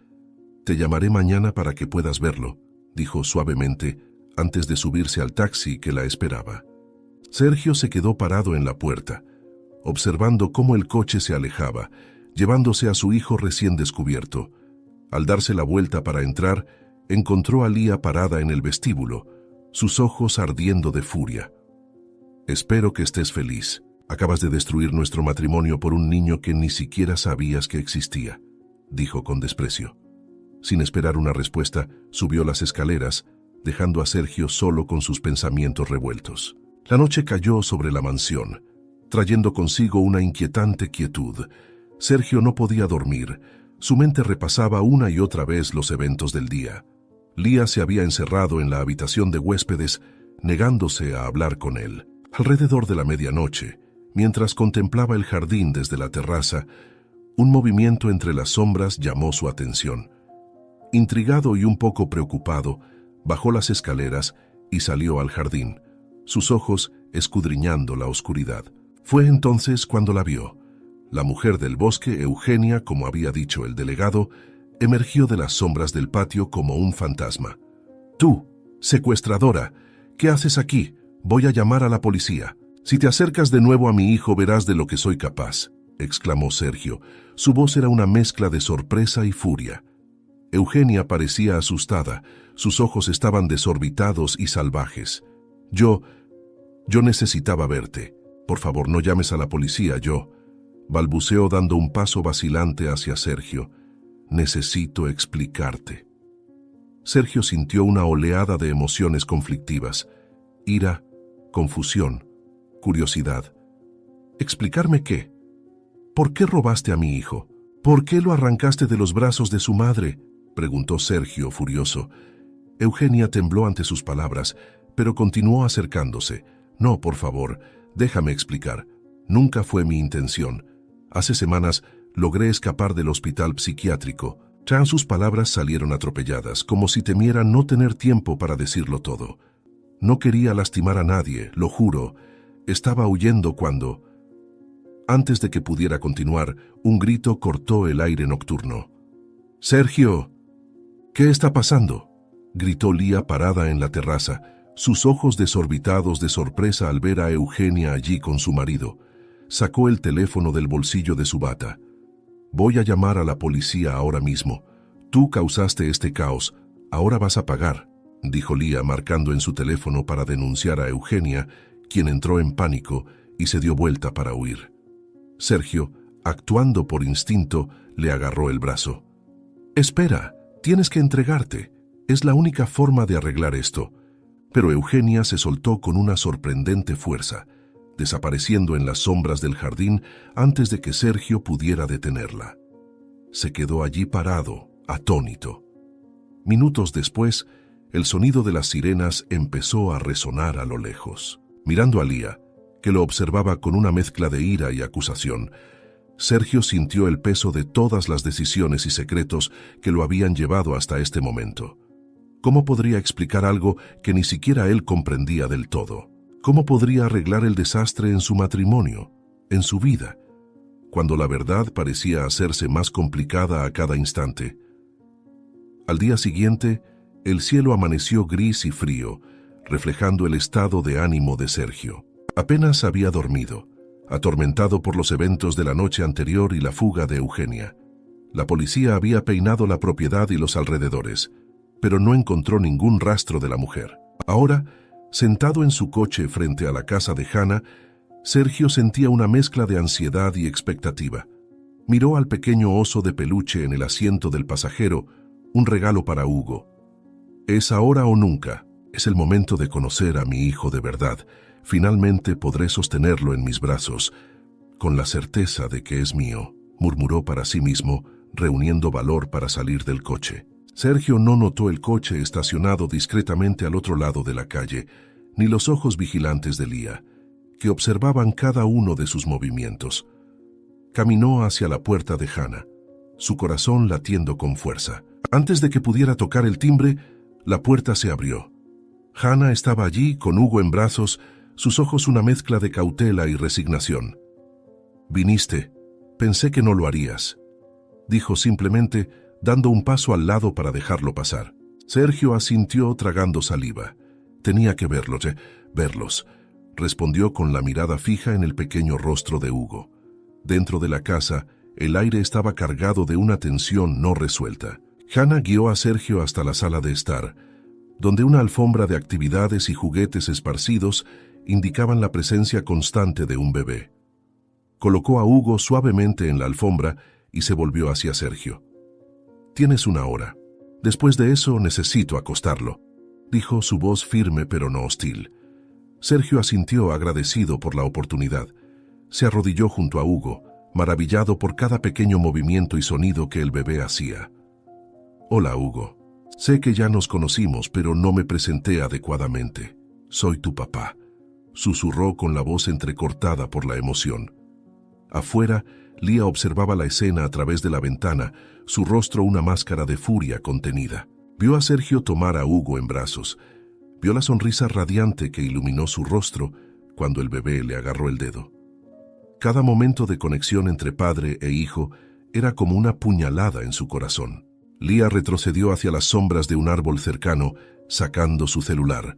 «Te llamaré mañana para que puedas verlo», dijo suavemente antes de subirse al taxi que la esperaba. Sergio se quedó parado en la puerta, observando cómo el coche se alejaba, llevándose a su hijo recién descubierto. Al darse la vuelta para entrar, encontró a Lía parada en el vestíbulo, sus ojos ardiendo de furia. «Espero que estés feliz. Acabas de destruir nuestro matrimonio por un niño que ni siquiera sabías que existía», dijo con desprecio. Sin esperar una respuesta, subió las escaleras, dejando a Sergio solo con sus pensamientos revueltos. La noche cayó sobre la mansión, trayendo consigo una inquietante quietud. Sergio no podía dormir. Su mente repasaba una y otra vez los eventos del día. Lía se había encerrado en la habitación de huéspedes, negándose a hablar con él. Alrededor de la medianoche, mientras contemplaba el jardín desde la terraza, un movimiento entre las sombras llamó su atención. Intrigado y un poco preocupado, bajó las escaleras y salió al jardín, sus ojos escudriñando la oscuridad. Fue entonces cuando la vio. La mujer del bosque, Eugenia, como había dicho el delegado, emergió de las sombras del patio como un fantasma. «Tú, secuestradora, ¿qué haces aquí? Voy a llamar a la policía. Si te acercas de nuevo a mi hijo verás de lo que soy capaz», exclamó Sergio. Su voz era una mezcla de sorpresa y furia. Eugenia parecía asustada, sus ojos estaban desorbitados y salvajes. Yo necesitaba verte. Por favor, no llames a la policía, balbuceó dando un paso vacilante hacia Sergio. «Necesito explicarte». Sergio sintió una oleada de emociones conflictivas. Ira, confusión, curiosidad. ¿Explicarme qué? ¿Por qué robaste a mi hijo? ¿Por qué lo arrancaste de los brazos de su madre?, preguntó Sergio, furioso. Eugenia tembló ante sus palabras, pero continuó acercándose. «No, por favor, déjame explicar. Nunca fue mi intención. Hace semanas logré escapar del hospital psiquiátrico». Sus palabras salieron atropelladas, como si temiera no tener tiempo para decirlo todo. «No quería lastimar a nadie, lo juro. Estaba huyendo cuando...» Antes de que pudiera continuar, un grito cortó el aire nocturno. «¡Sergio! ¿Qué está pasando?», gritó Lía parada en la terraza, sus ojos desorbitados de sorpresa al ver a Eugenia allí con su marido. Sacó el teléfono del bolsillo de su bata. «Voy a llamar a la policía ahora mismo. Tú causaste este caos, ahora vas a pagar», dijo Lía marcando en su teléfono para denunciar a Eugenia, quien entró en pánico y se dio vuelta para huir. Sergio, actuando por instinto, le agarró el brazo. «Espera, tienes que entregarte. Es la única forma de arreglar esto». Pero Eugenia se soltó con una sorprendente fuerza, desapareciendo en las sombras del jardín antes de que Sergio pudiera detenerla. Se quedó allí parado, atónito. Minutos después, el sonido de las sirenas empezó a resonar a lo lejos. Mirando a Lía, que lo observaba con una mezcla de ira y acusación, Sergio sintió el peso de todas las decisiones y secretos que lo habían llevado hasta este momento. ¿Cómo podría explicar algo que ni siquiera él comprendía del todo? ¿Cómo podría arreglar el desastre en su matrimonio, en su vida? cuando la verdad parecía hacerse más complicada a cada instante. Al día siguiente, el cielo amaneció gris y frío, reflejando el estado de ánimo de Sergio. Apenas había dormido, atormentado por los eventos de la noche anterior y la fuga de Eugenia. La policía había peinado la propiedad y los alrededores, pero no encontró ningún rastro de la mujer. Ahora, sentado en su coche frente a la casa de Hannah, Sergio sentía una mezcla de ansiedad y expectativa. Miró al pequeño oso de peluche en el asiento del pasajero, un regalo para Hugo. Es ahora o nunca. Es el momento de conocer a mi hijo de verdad. Finalmente podré sostenerlo en mis brazos, con la certeza de que es mío, murmuró para sí mismo, reuniendo valor para salir del coche. Sergio no notó el coche estacionado discretamente al otro lado de la calle, ni los ojos vigilantes de Lía, que observaban cada uno de sus movimientos. Caminó hacia la puerta de Hannah, su corazón latiendo con fuerza. Antes de que pudiera tocar el timbre, la puerta se abrió. Hannah estaba allí, con Hugo en brazos, sus ojos una mezcla de cautela y resignación. «Viniste. Pensé que no lo harías», dijo simplemente, dando un paso al lado para dejarlo pasar. Sergio asintió tragando saliva. Tenía que verlos, respondió con la mirada fija en el pequeño rostro de Hugo. Dentro de la casa, el aire estaba cargado de una tensión no resuelta. Hannah guió a Sergio hasta la sala de estar, donde una alfombra de actividades y juguetes esparcidos indicaban la presencia constante de un bebé. Colocó a Hugo suavemente en la alfombra y se volvió hacia Sergio. «Tienes una hora. Después de eso necesito acostarlo», dijo su voz firme pero no hostil. Sergio asintió agradecido por la oportunidad. Se arrodilló junto a Hugo, maravillado por cada pequeño movimiento y sonido que el bebé hacía. «Hola, Hugo. Sé que ya nos conocimos, pero no me presenté adecuadamente. Soy tu papá», susurró con la voz entrecortada por la emoción. Afuera, Lía observaba la escena a través de la ventana, su rostro una máscara de furia contenida. Vio a Sergio tomar a Hugo en brazos. Vio la sonrisa radiante que iluminó su rostro cuando el bebé le agarró el dedo. Cada momento de conexión entre padre e hijo era como una puñalada en su corazón. Lía retrocedió hacia las sombras de un árbol cercano, sacando su celular.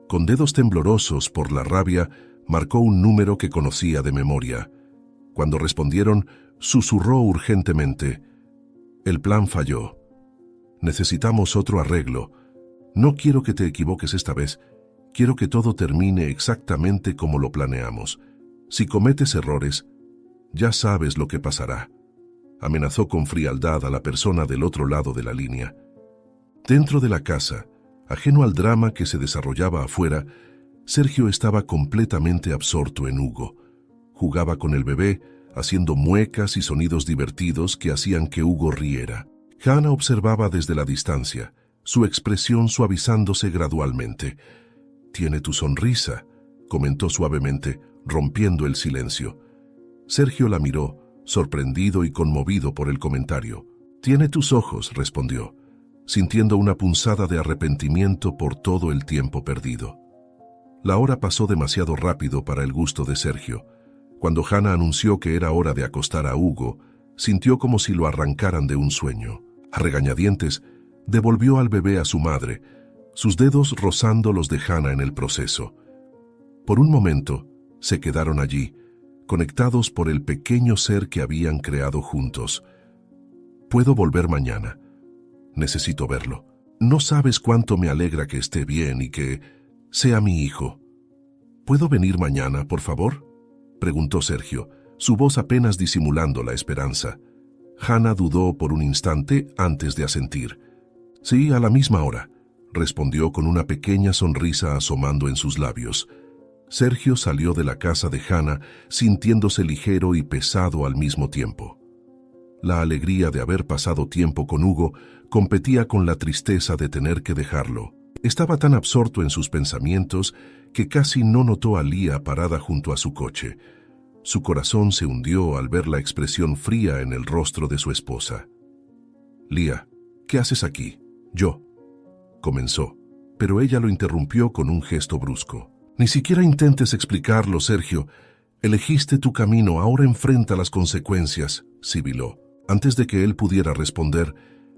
Con dedos temblorosos por la rabia, marcó un número que conocía de memoria. Cuando respondieron, susurró urgentemente: «El plan falló. Necesitamos otro arreglo. No quiero que te equivoques esta vez. Quiero que todo termine exactamente como lo planeamos. Si cometes errores, ya sabes lo que pasará», amenazó con frialdad a la persona del otro lado de la línea. Dentro de la casa, ajeno al drama que se desarrollaba afuera, Sergio estaba completamente absorto en Hugo. Jugaba con el bebé, haciendo muecas y sonidos divertidos que hacían que Hugo riera. Hannah observaba desde la distancia, su expresión suavizándose gradualmente. «Tiene tu sonrisa», comentó suavemente, rompiendo el silencio. Sergio la miró, sorprendido y conmovido por el comentario. «Tiene tus ojos», respondió, sintiendo una punzada de arrepentimiento por todo el tiempo perdido. La hora pasó demasiado rápido para el gusto de Sergio. Cuando Hannah anunció que era hora de acostar a Hugo, sintió como si lo arrancaran de un sueño. A regañadientes, devolvió al bebé a su madre, sus dedos rozando los de Hannah en el proceso. Por un momento, se quedaron allí, conectados por el pequeño ser que habían creado juntos. «Puedo volver mañana. Necesito verlo. No sabes cuánto me alegra que esté bien y que sea mi hijo. ¿Puedo venir mañana, por favor?», preguntó Sergio, su voz apenas disimulando la esperanza. Hannah dudó por un instante antes de asentir. «Sí, a la misma hora», respondió con una pequeña sonrisa asomando en sus labios. Sergio salió de la casa de Hannah sintiéndose ligero y pesado al mismo tiempo. La alegría de haber pasado tiempo con Hugo competía con la tristeza de tener que dejarlo. Estaba tan absorto en sus pensamientos que casi no notó a Lía parada junto a su coche. Su corazón se hundió al ver la expresión fría en el rostro de su esposa. «Lía, ¿qué haces aquí?». «Yo», comenzó, pero ella lo interrumpió con un gesto brusco. «Ni siquiera intentes explicarlo, Sergio. Elegiste tu camino, ahora enfrenta las consecuencias, sibiló. Antes de que él pudiera responder,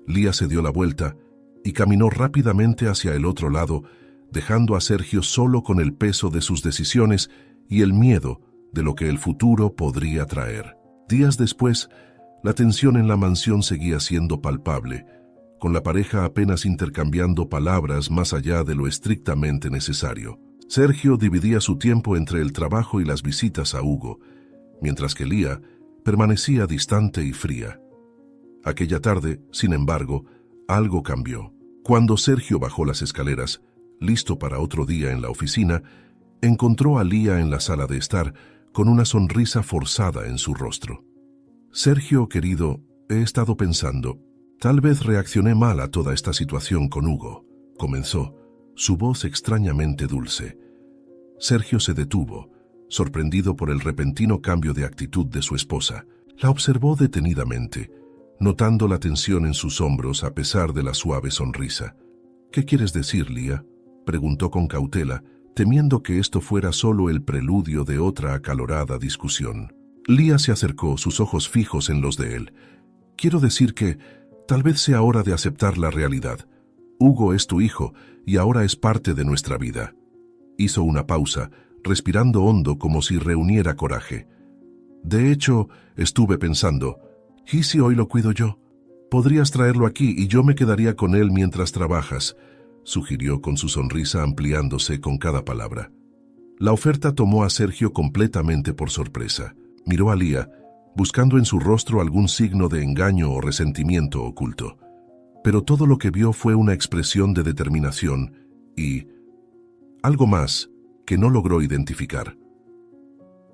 Lía se dio la vuelta y caminó rápidamente hacia el otro lado, dejando a Sergio solo con el peso de sus decisiones y el miedo de lo que el futuro podría traer. Días después, la tensión en la mansión seguía siendo palpable, con la pareja apenas intercambiando palabras más allá de lo estrictamente necesario. Sergio dividía su tiempo entre el trabajo y las visitas a Hugo, mientras que Lía permanecía distante y fría. Aquella tarde, sin embargo, algo cambió. Cuando Sergio bajó las escaleras, listo para otro día en la oficina, encontró a Lía en la sala de estar, con una sonrisa forzada en su rostro. Sergio, querido, he estado pensando, tal vez reaccioné mal a toda esta situación con Hugo, comenzó, su voz extrañamente dulce. Sergio se detuvo, sorprendido por el repentino cambio de actitud de su esposa. La observó detenidamente, notando la tensión en sus hombros a pesar de la suave sonrisa. «¿Qué quieres decir, Lía?», preguntó con cautela, temiendo que esto fuera solo el preludio de otra acalorada discusión. Lía se acercó, sus ojos fijos en los de él. «Quiero decir que tal vez sea hora de aceptar la realidad. Hugo es tu hijo y ahora es parte de nuestra vida». Hizo una pausa, respirando hondo como si reuniera coraje. «De hecho, estuve pensando, ¿y si hoy lo cuido yo? Podrías traerlo aquí y yo me quedaría con él mientras trabajas», sugirió con su sonrisa ampliándose con cada palabra. La oferta tomó a Sergio completamente por sorpresa. Miró a Lía, buscando en su rostro algún signo de engaño o resentimiento oculto. Pero todo lo que vio fue una expresión de determinación y algo más que no logró identificar.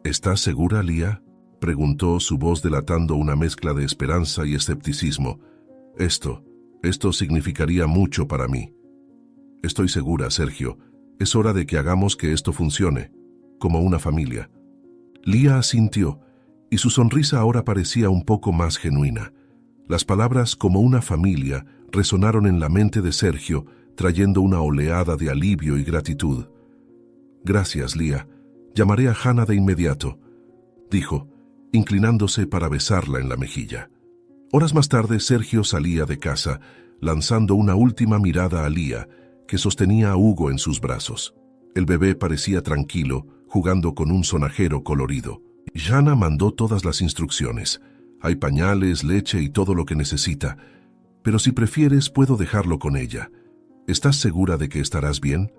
«¿Estás segura, Lía?», preguntó, su voz delatando una mezcla de esperanza y escepticismo. Esto significaría mucho para mí». «Estoy segura, Sergio. Es hora de que hagamos que esto funcione, como una familia». Lía asintió, y su sonrisa ahora parecía un poco más genuina. Las palabras «como una familia» resonaron en la mente de Sergio, trayendo una oleada de alivio y gratitud. «Gracias, Lía. Llamaré a Hannah de inmediato», dijo, inclinándose para besarla en la mejilla. Horas más tarde, Sergio salía de casa, lanzando una última mirada a Lía, que sostenía a Hugo en sus brazos. El bebé parecía tranquilo, jugando con un sonajero colorido. Hannah mandó todas las instrucciones. Hay pañales, leche y todo lo que necesita. Pero si prefieres, puedo dejarlo con ella. ¿Estás segura de que estarás bien?,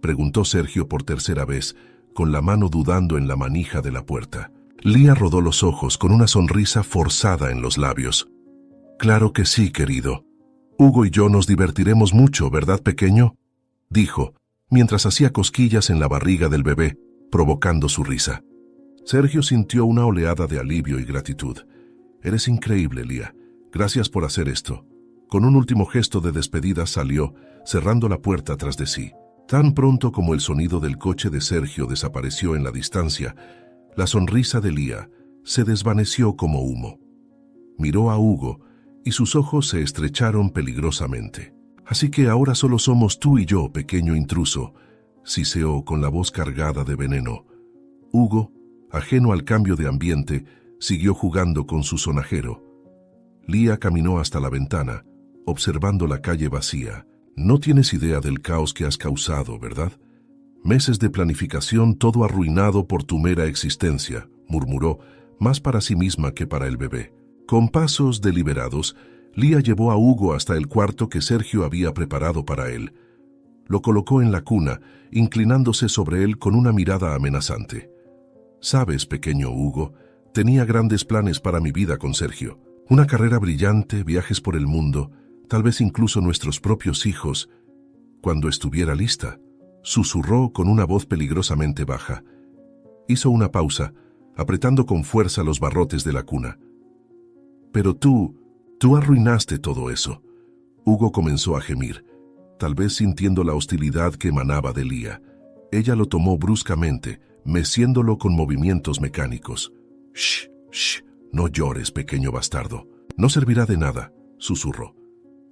preguntó Sergio por tercera vez, con la mano dudando en la manija de la puerta. Lía rodó los ojos con una sonrisa forzada en los labios. «Claro que sí, querido. Hugo y yo nos divertiremos mucho, ¿verdad, pequeño?», dijo, mientras hacía cosquillas en la barriga del bebé, provocando su risa. Sergio sintió una oleada de alivio y gratitud. «Eres increíble, Lía. Gracias por hacer esto». Con un último gesto de despedida salió, cerrando la puerta tras de sí. Tan pronto como el sonido del coche de Sergio desapareció en la distancia, la sonrisa de Lía se desvaneció como humo. Miró a Hugo y sus ojos se estrecharon peligrosamente. «Así que ahora solo somos tú y yo, pequeño intruso», siseó con la voz cargada de veneno. Hugo, ajeno al cambio de ambiente, siguió jugando con su sonajero. Lía caminó hasta la ventana, observando la calle vacía. «No tienes idea del caos que has causado, ¿verdad? Meses de planificación, todo arruinado por tu mera existencia», murmuró, más para sí misma que para el bebé. Con pasos deliberados, Lía llevó a Hugo hasta el cuarto que Sergio había preparado para él. Lo colocó en la cuna, inclinándose sobre él con una mirada amenazante. «Sabes, pequeño Hugo, tenía grandes planes para mi vida con Sergio. Una carrera brillante, viajes por el mundo, tal vez incluso nuestros propios hijos. Cuando estuviera lista», susurró con una voz peligrosamente baja. Hizo una pausa, apretando con fuerza los barrotes de la cuna. «Pero tú arruinaste todo eso». Hugo comenzó a gemir, tal vez sintiendo la hostilidad que emanaba de Lía. Ella lo tomó bruscamente, meciéndolo con movimientos mecánicos. Shh, no llores, pequeño bastardo. No servirá de nada», susurró.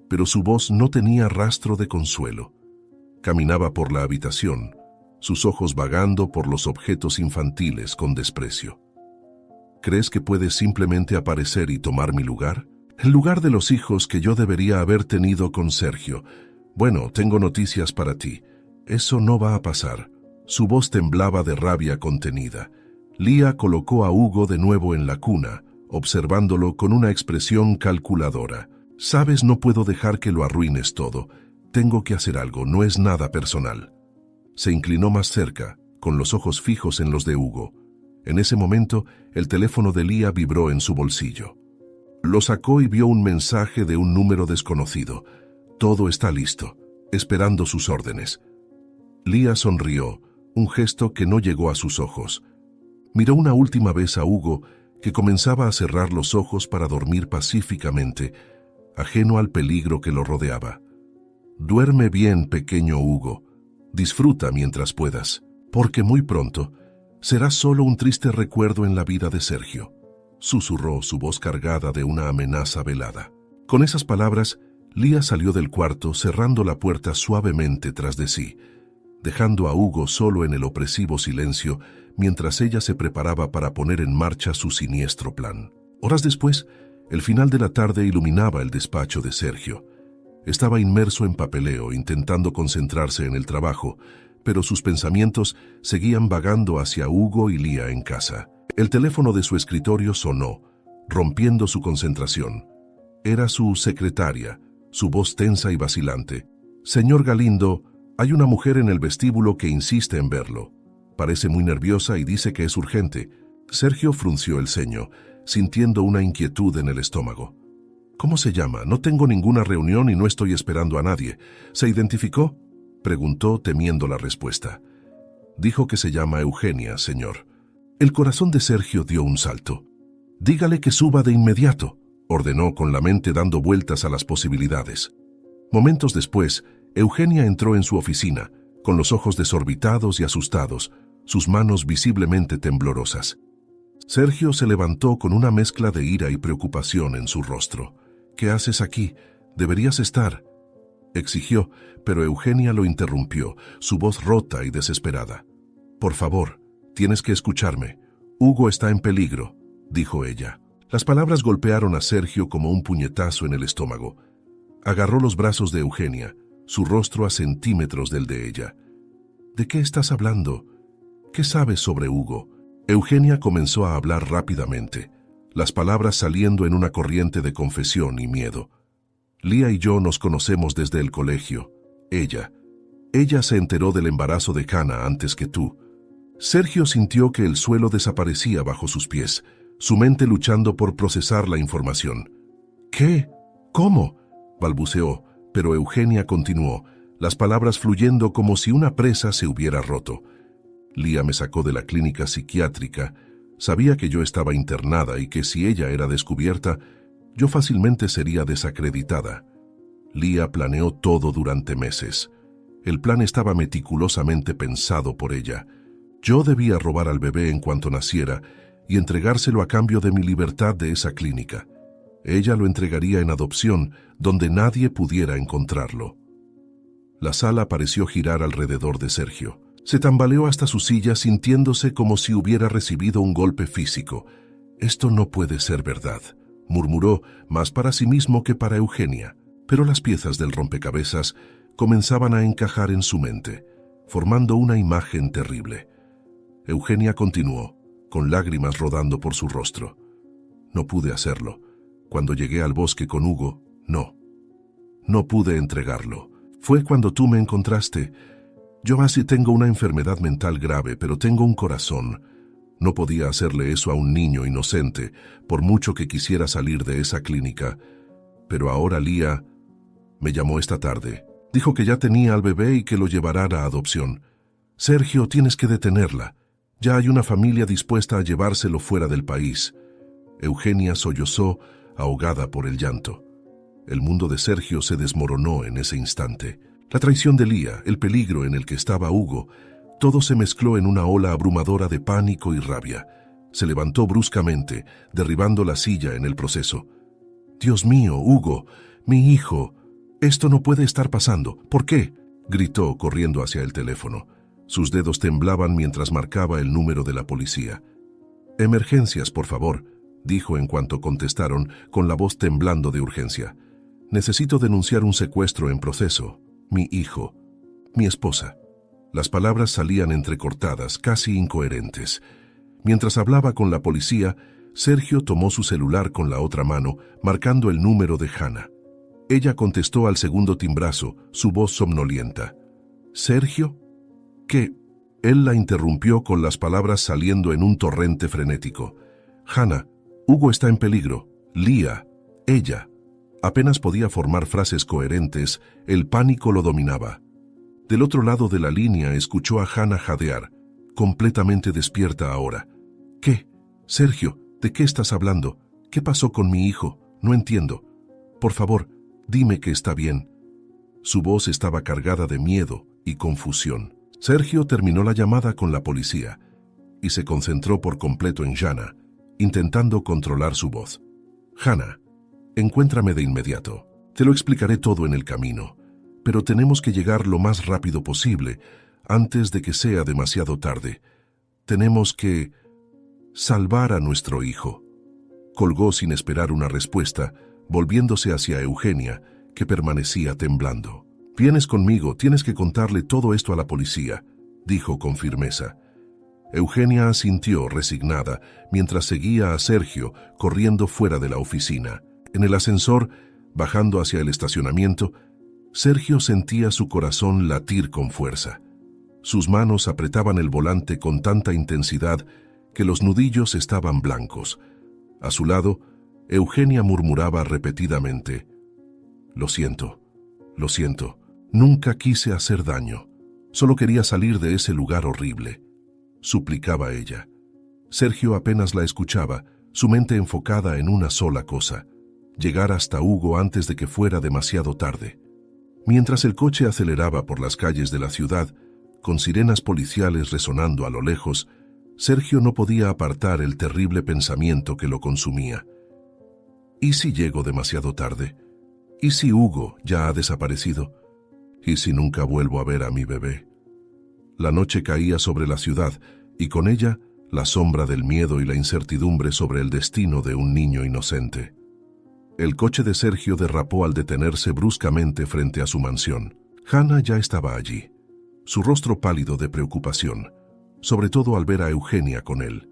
Pero su voz no tenía rastro de consuelo. Caminaba por la habitación, sus ojos vagando por los objetos infantiles con desprecio. ¿Crees que puedes simplemente aparecer y tomar mi lugar? El lugar de los hijos que yo debería haber tenido con Sergio. Bueno, tengo noticias para ti. Eso no va a pasar. Su voz temblaba de rabia contenida. Lía colocó a Hugo de nuevo en la cuna, observándolo con una expresión calculadora. Sabes, no puedo dejar que lo arruines todo. Tengo que hacer algo, no es nada personal. Se inclinó más cerca, con los ojos fijos en los de Hugo. En ese momento, el teléfono de Lía vibró en su bolsillo. Lo sacó y vio un mensaje de un número desconocido. Todo está listo, esperando sus órdenes. Lía sonrió, un gesto que no llegó a sus ojos. Miró una última vez a Hugo, que comenzaba a cerrar los ojos para dormir pacíficamente, ajeno al peligro que lo rodeaba. Duerme bien, pequeño Hugo. Disfruta mientras puedas, porque muy pronto serás solo un triste recuerdo en la vida de Sergio, susurró su voz cargada de una amenaza velada. Con esas palabras, Lía salió del cuarto cerrando la puerta suavemente tras de sí, dejando a Hugo solo en el opresivo silencio mientras ella se preparaba para poner en marcha su siniestro plan. Horas después, el final de la tarde iluminaba el despacho de Sergio. Estaba inmerso en papeleo, intentando concentrarse en el trabajo, pero sus pensamientos seguían vagando hacia Hugo y Lía en casa. El teléfono de su escritorio sonó, rompiendo su concentración. Era su secretaria, su voz tensa y vacilante. «Señor Galindo, hay una mujer en el vestíbulo que insiste en verlo. Parece muy nerviosa y dice que es urgente». Sergio frunció el ceño, sintiendo una inquietud en el estómago. «¿Cómo se llama? No tengo ninguna reunión y no estoy esperando a nadie. ¿Se identificó?», preguntó temiendo la respuesta. «Dijo que se llama Eugenia, señor». El corazón de Sergio dio un salto. «Dígale que suba de inmediato», ordenó con la mente dando vueltas a las posibilidades. Momentos después, Eugenia entró en su oficina, con los ojos desorbitados y asustados, sus manos visiblemente temblorosas. Sergio se levantó con una mezcla de ira y preocupación en su rostro. «¿Qué haces aquí? Deberías estar», exigió, pero Eugenia lo interrumpió, su voz rota y desesperada. «Por favor, tienes que escucharme. Hugo está en peligro», dijo ella. Las palabras golpearon a Sergio como un puñetazo en el estómago. Agarró los brazos de Eugenia, su rostro a centímetros del de ella. «¿De qué estás hablando? ¿Qué sabes sobre Hugo?». Eugenia comenzó a hablar rápidamente, las palabras saliendo en una corriente de confesión y miedo. «Lía y yo nos conocemos desde el colegio. Ella se enteró del embarazo de Hannah antes que tú». Sergio sintió que el suelo desaparecía bajo sus pies, su mente luchando por procesar la información. «¿Qué? ¿Cómo?», balbuceó, pero Eugenia continuó, las palabras fluyendo como si una presa se hubiera roto. «Lía me sacó de la clínica psiquiátrica. Sabía que yo estaba internada y que si ella era descubierta, yo fácilmente sería desacreditada. Lía planeó todo durante meses. El plan estaba meticulosamente pensado por ella. Yo debía robar al bebé en cuanto naciera y entregárselo a cambio de mi libertad de esa clínica. Ella lo entregaría en adopción, donde nadie pudiera encontrarlo». La sala pareció girar alrededor de Sergio. Se tambaleó hasta su silla sintiéndose como si hubiera recibido un golpe físico. «Esto no puede ser verdad», murmuró, más para sí mismo que para Eugenia. Pero las piezas del rompecabezas comenzaban a encajar en su mente, formando una imagen terrible. Eugenia continuó, con lágrimas rodando por su rostro. «No pude hacerlo. Cuando llegué al bosque con Hugo, no pude entregarlo. Fue cuando tú me encontraste. Yo así tengo una enfermedad mental grave, pero tengo un corazón. No podía hacerle eso a un niño inocente, por mucho que quisiera salir de esa clínica. Pero ahora Lía me llamó esta tarde. Dijo que ya tenía al bebé y que lo llevará a adopción. Sergio, tienes que detenerla. Ya hay una familia dispuesta a llevárselo fuera del país». Eugenia sollozó, ahogada por el llanto. El mundo de Sergio se desmoronó en ese instante. La traición de Lía, el peligro en el que estaba Hugo, todo se mezcló en una ola abrumadora de pánico y rabia. Se levantó bruscamente, derribando la silla en el proceso. «Dios mío, Hugo, mi hijo, esto no puede estar pasando. ¿Por qué?», gritó corriendo hacia el teléfono. Sus dedos temblaban mientras marcaba el número de la policía. «Emergencias, por favor», dijo en cuanto contestaron, con la voz temblando de urgencia. «Necesito denunciar un secuestro en proceso. Mi hijo. Mi esposa». Las palabras salían entrecortadas, casi incoherentes. Mientras hablaba con la policía, Sergio tomó su celular con la otra mano, marcando el número de Hannah. Ella contestó al segundo timbrazo, su voz somnolienta. «¿Sergio? ¿Qué?» Él la interrumpió con las palabras saliendo en un torrente frenético. «Hannah, Hugo está en peligro. Lía, ella». Apenas podía formar frases coherentes, el pánico lo dominaba. Del otro lado de la línea escuchó a Hannah jadear, completamente despierta ahora. «¿Qué? Sergio, ¿de qué estás hablando? ¿Qué pasó con mi hijo? No entiendo. Por favor, dime que está bien». Su voz estaba cargada de miedo y confusión. Sergio terminó la llamada con la policía y se concentró por completo en Hannah, intentando controlar su voz. «Hannah, encuéntrame de inmediato. Te lo explicaré todo en el camino, pero tenemos que llegar lo más rápido posible, antes de que sea demasiado tarde. Tenemos que salvar a nuestro hijo». Colgó sin esperar una respuesta, volviéndose hacia Eugenia, que permanecía temblando. «Vienes conmigo, tienes que contarle todo esto a la policía», dijo con firmeza. Eugenia asintió resignada mientras seguía a Sergio corriendo fuera de la oficina. En el ascensor, bajando hacia el estacionamiento, Sergio sentía su corazón latir con fuerza. Sus manos apretaban el volante con tanta intensidad que los nudillos estaban blancos. A su lado, Eugenia murmuraba repetidamente: «Lo siento, nunca quise hacer daño. Solo quería salir de ese lugar horrible», suplicaba ella. Sergio apenas la escuchaba, su mente enfocada en una sola cosa: llegar hasta Hugo antes de que fuera demasiado tarde. Mientras el coche aceleraba por las calles de la ciudad, con sirenas policiales resonando a lo lejos, Sergio no podía apartar el terrible pensamiento que lo consumía. ¿Y si llego demasiado tarde? ¿Y si Hugo ya ha desaparecido? ¿Y si nunca vuelvo a ver a mi bebé? La noche caía sobre la ciudad y con ella la sombra del miedo y la incertidumbre sobre el destino de un niño inocente. El coche de Sergio derrapó al detenerse bruscamente frente a su mansión. Hannah ya estaba allí, su rostro pálido de preocupación, sobre todo al ver a Eugenia con él.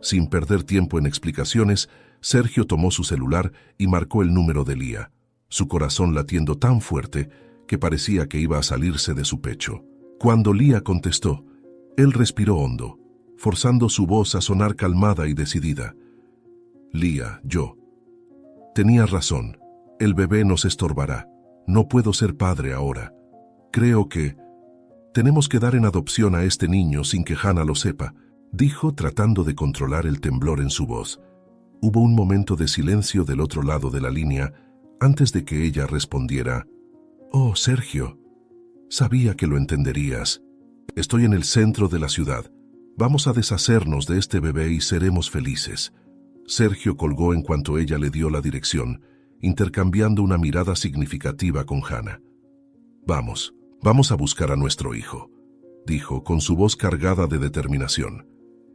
Sin perder tiempo en explicaciones, Sergio tomó su celular y marcó el número de Lía, su corazón latiendo tan fuerte que parecía que iba a salirse de su pecho. Cuando Lía contestó, él respiró hondo, forzando su voz a sonar calmada y decidida. «Lía, yo. Tenías razón, el bebé nos estorbará. No puedo ser padre ahora. Creo que tenemos que dar en adopción a este niño sin que Hannah lo sepa», dijo tratando de controlar el temblor en su voz. Hubo un momento de silencio del otro lado de la línea antes de que ella respondiera: «Oh, Sergio, sabía que lo entenderías. Estoy en el centro de la ciudad. Vamos a deshacernos de este bebé y seremos felices». Sergio colgó en cuanto ella le dio la dirección, intercambiando una mirada significativa con Hannah. Vamos a buscar a nuestro hijo», dijo con su voz cargada de determinación.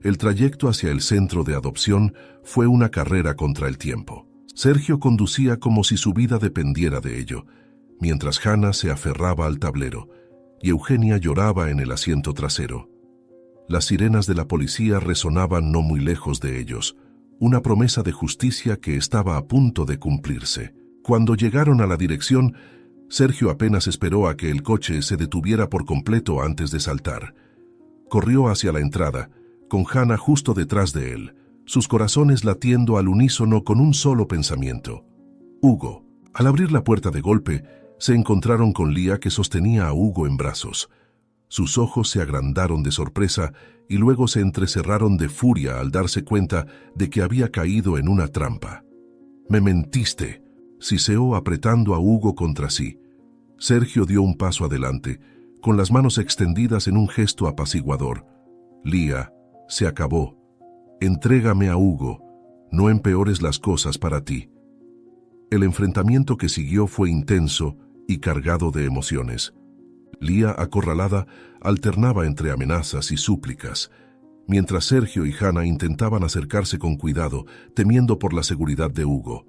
El trayecto hacia el centro de adopción fue una carrera contra el tiempo. Sergio conducía como si su vida dependiera de ello, mientras Hannah se aferraba al tablero y Eugenia lloraba en el asiento trasero. Las sirenas de la policía resonaban no muy lejos de ellos, una promesa de justicia que estaba a punto de cumplirse. Cuando llegaron a la dirección, Sergio apenas esperó a que el coche se detuviera por completo antes de saltar. Corrió hacia la entrada, con Hannah justo detrás de él, sus corazones latiendo al unísono con un solo pensamiento: Hugo. Al abrir la puerta de golpe, se encontraron con Lía, que sostenía a Hugo en brazos. Sus ojos se agrandaron de sorpresa y luego se entrecerraron de furia al darse cuenta de que había caído en una trampa. «Me mentiste», siseó apretando a Hugo contra sí. Sergio dio un paso adelante, con las manos extendidas en un gesto apaciguador. «Lía, se acabó. Entrégame a Hugo. No empeores las cosas para ti». El enfrentamiento que siguió fue intenso y cargado de emociones. Lía, acorralada, alternaba entre amenazas y súplicas, mientras Sergio y Hannah intentaban acercarse con cuidado, temiendo por la seguridad de Hugo.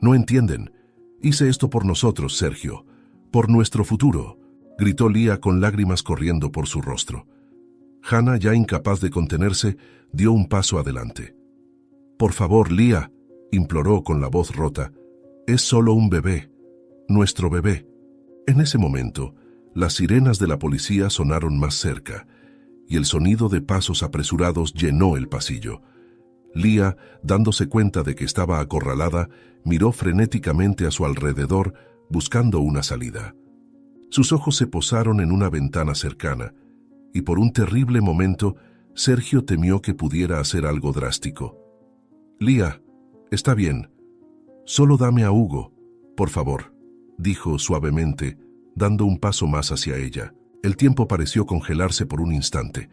«No entienden. Hice esto por nosotros, Sergio. Por nuestro futuro», gritó Lía con lágrimas corriendo por su rostro. Hannah, ya incapaz de contenerse, dio un paso adelante. «Por favor, Lía», imploró con la voz rota. «Es solo un bebé. Nuestro bebé». En ese momento, las sirenas de la policía sonaron más cerca, y el sonido de pasos apresurados llenó el pasillo. Lía, dándose cuenta de que estaba acorralada, miró frenéticamente a su alrededor, buscando una salida. Sus ojos se posaron en una ventana cercana, y por un terrible momento, Sergio temió que pudiera hacer algo drástico. «Lía, está bien. Solo dame a Hugo, por favor», dijo suavemente, dando un paso más hacia ella. El tiempo pareció congelarse por un instante.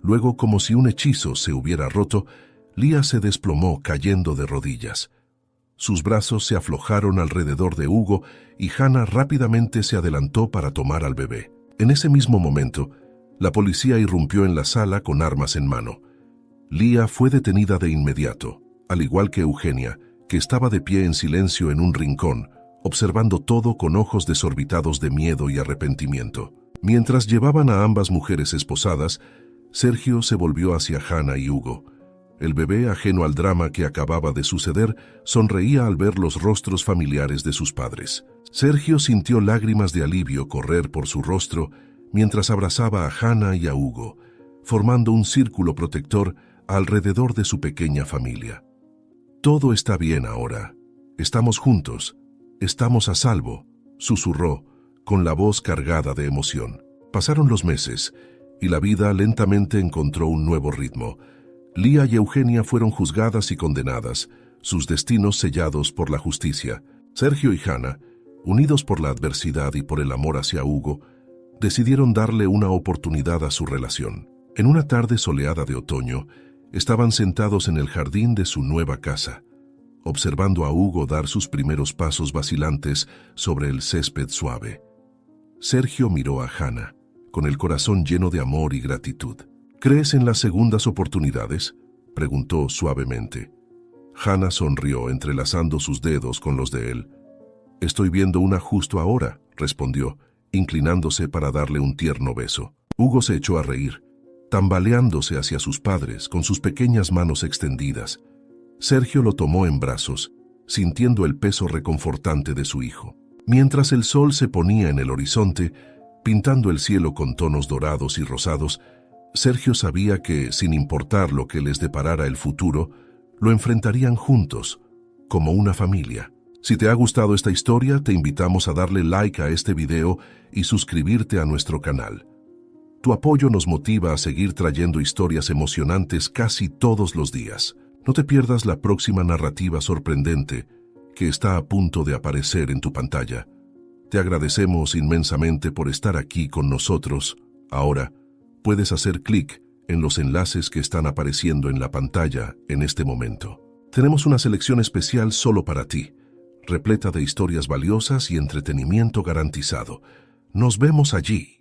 Luego, como si un hechizo se hubiera roto, Lía se desplomó cayendo de rodillas. Sus brazos se aflojaron alrededor de Hugo y Hannah rápidamente se adelantó para tomar al bebé. En ese mismo momento, la policía irrumpió en la sala con armas en mano. Lía fue detenida de inmediato, al igual que Eugenia, que estaba de pie en silencio en un rincón, observando todo con ojos desorbitados de miedo y arrepentimiento. Mientras llevaban a ambas mujeres esposadas, Sergio se volvió hacia Hannah y Hugo. El bebé, ajeno al drama que acababa de suceder, sonreía al ver los rostros familiares de sus padres. Sergio sintió lágrimas de alivio correr por su rostro mientras abrazaba a Hannah y a Hugo, formando un círculo protector alrededor de su pequeña familia. «Todo está bien ahora. Estamos juntos. Estamos a salvo», susurró, con la voz cargada de emoción. Pasaron los meses, y la vida lentamente encontró un nuevo ritmo. Lía y Eugenia fueron juzgadas y condenadas, sus destinos sellados por la justicia. Sergio y Hannah, unidos por la adversidad y por el amor hacia Hugo, decidieron darle una oportunidad a su relación. En una tarde soleada de otoño, estaban sentados en el jardín de su nueva casa, observando a Hugo dar sus primeros pasos vacilantes sobre el césped suave. Sergio miró a Hannah, con el corazón lleno de amor y gratitud. «¿Crees en las segundas oportunidades?», preguntó suavemente. Hannah sonrió, entrelazando sus dedos con los de él. «Estoy viendo una justo ahora», respondió, inclinándose para darle un tierno beso. Hugo se echó a reír, tambaleándose hacia sus padres con sus pequeñas manos extendidas. Sergio lo tomó en brazos, sintiendo el peso reconfortante de su hijo. Mientras el sol se ponía en el horizonte, pintando el cielo con tonos dorados y rosados, Sergio sabía que, sin importar lo que les deparara el futuro, lo enfrentarían juntos, como una familia. Si te ha gustado esta historia, te invitamos a darle like a este video y suscribirte a nuestro canal. Tu apoyo nos motiva a seguir trayendo historias emocionantes casi todos los días. No te pierdas la próxima narrativa sorprendente que está a punto de aparecer en tu pantalla. Te agradecemos inmensamente por estar aquí con nosotros. Ahora, puedes hacer clic en los enlaces que están apareciendo en la pantalla en este momento. Tenemos una selección especial solo para ti, repleta de historias valiosas y entretenimiento garantizado. Nos vemos allí.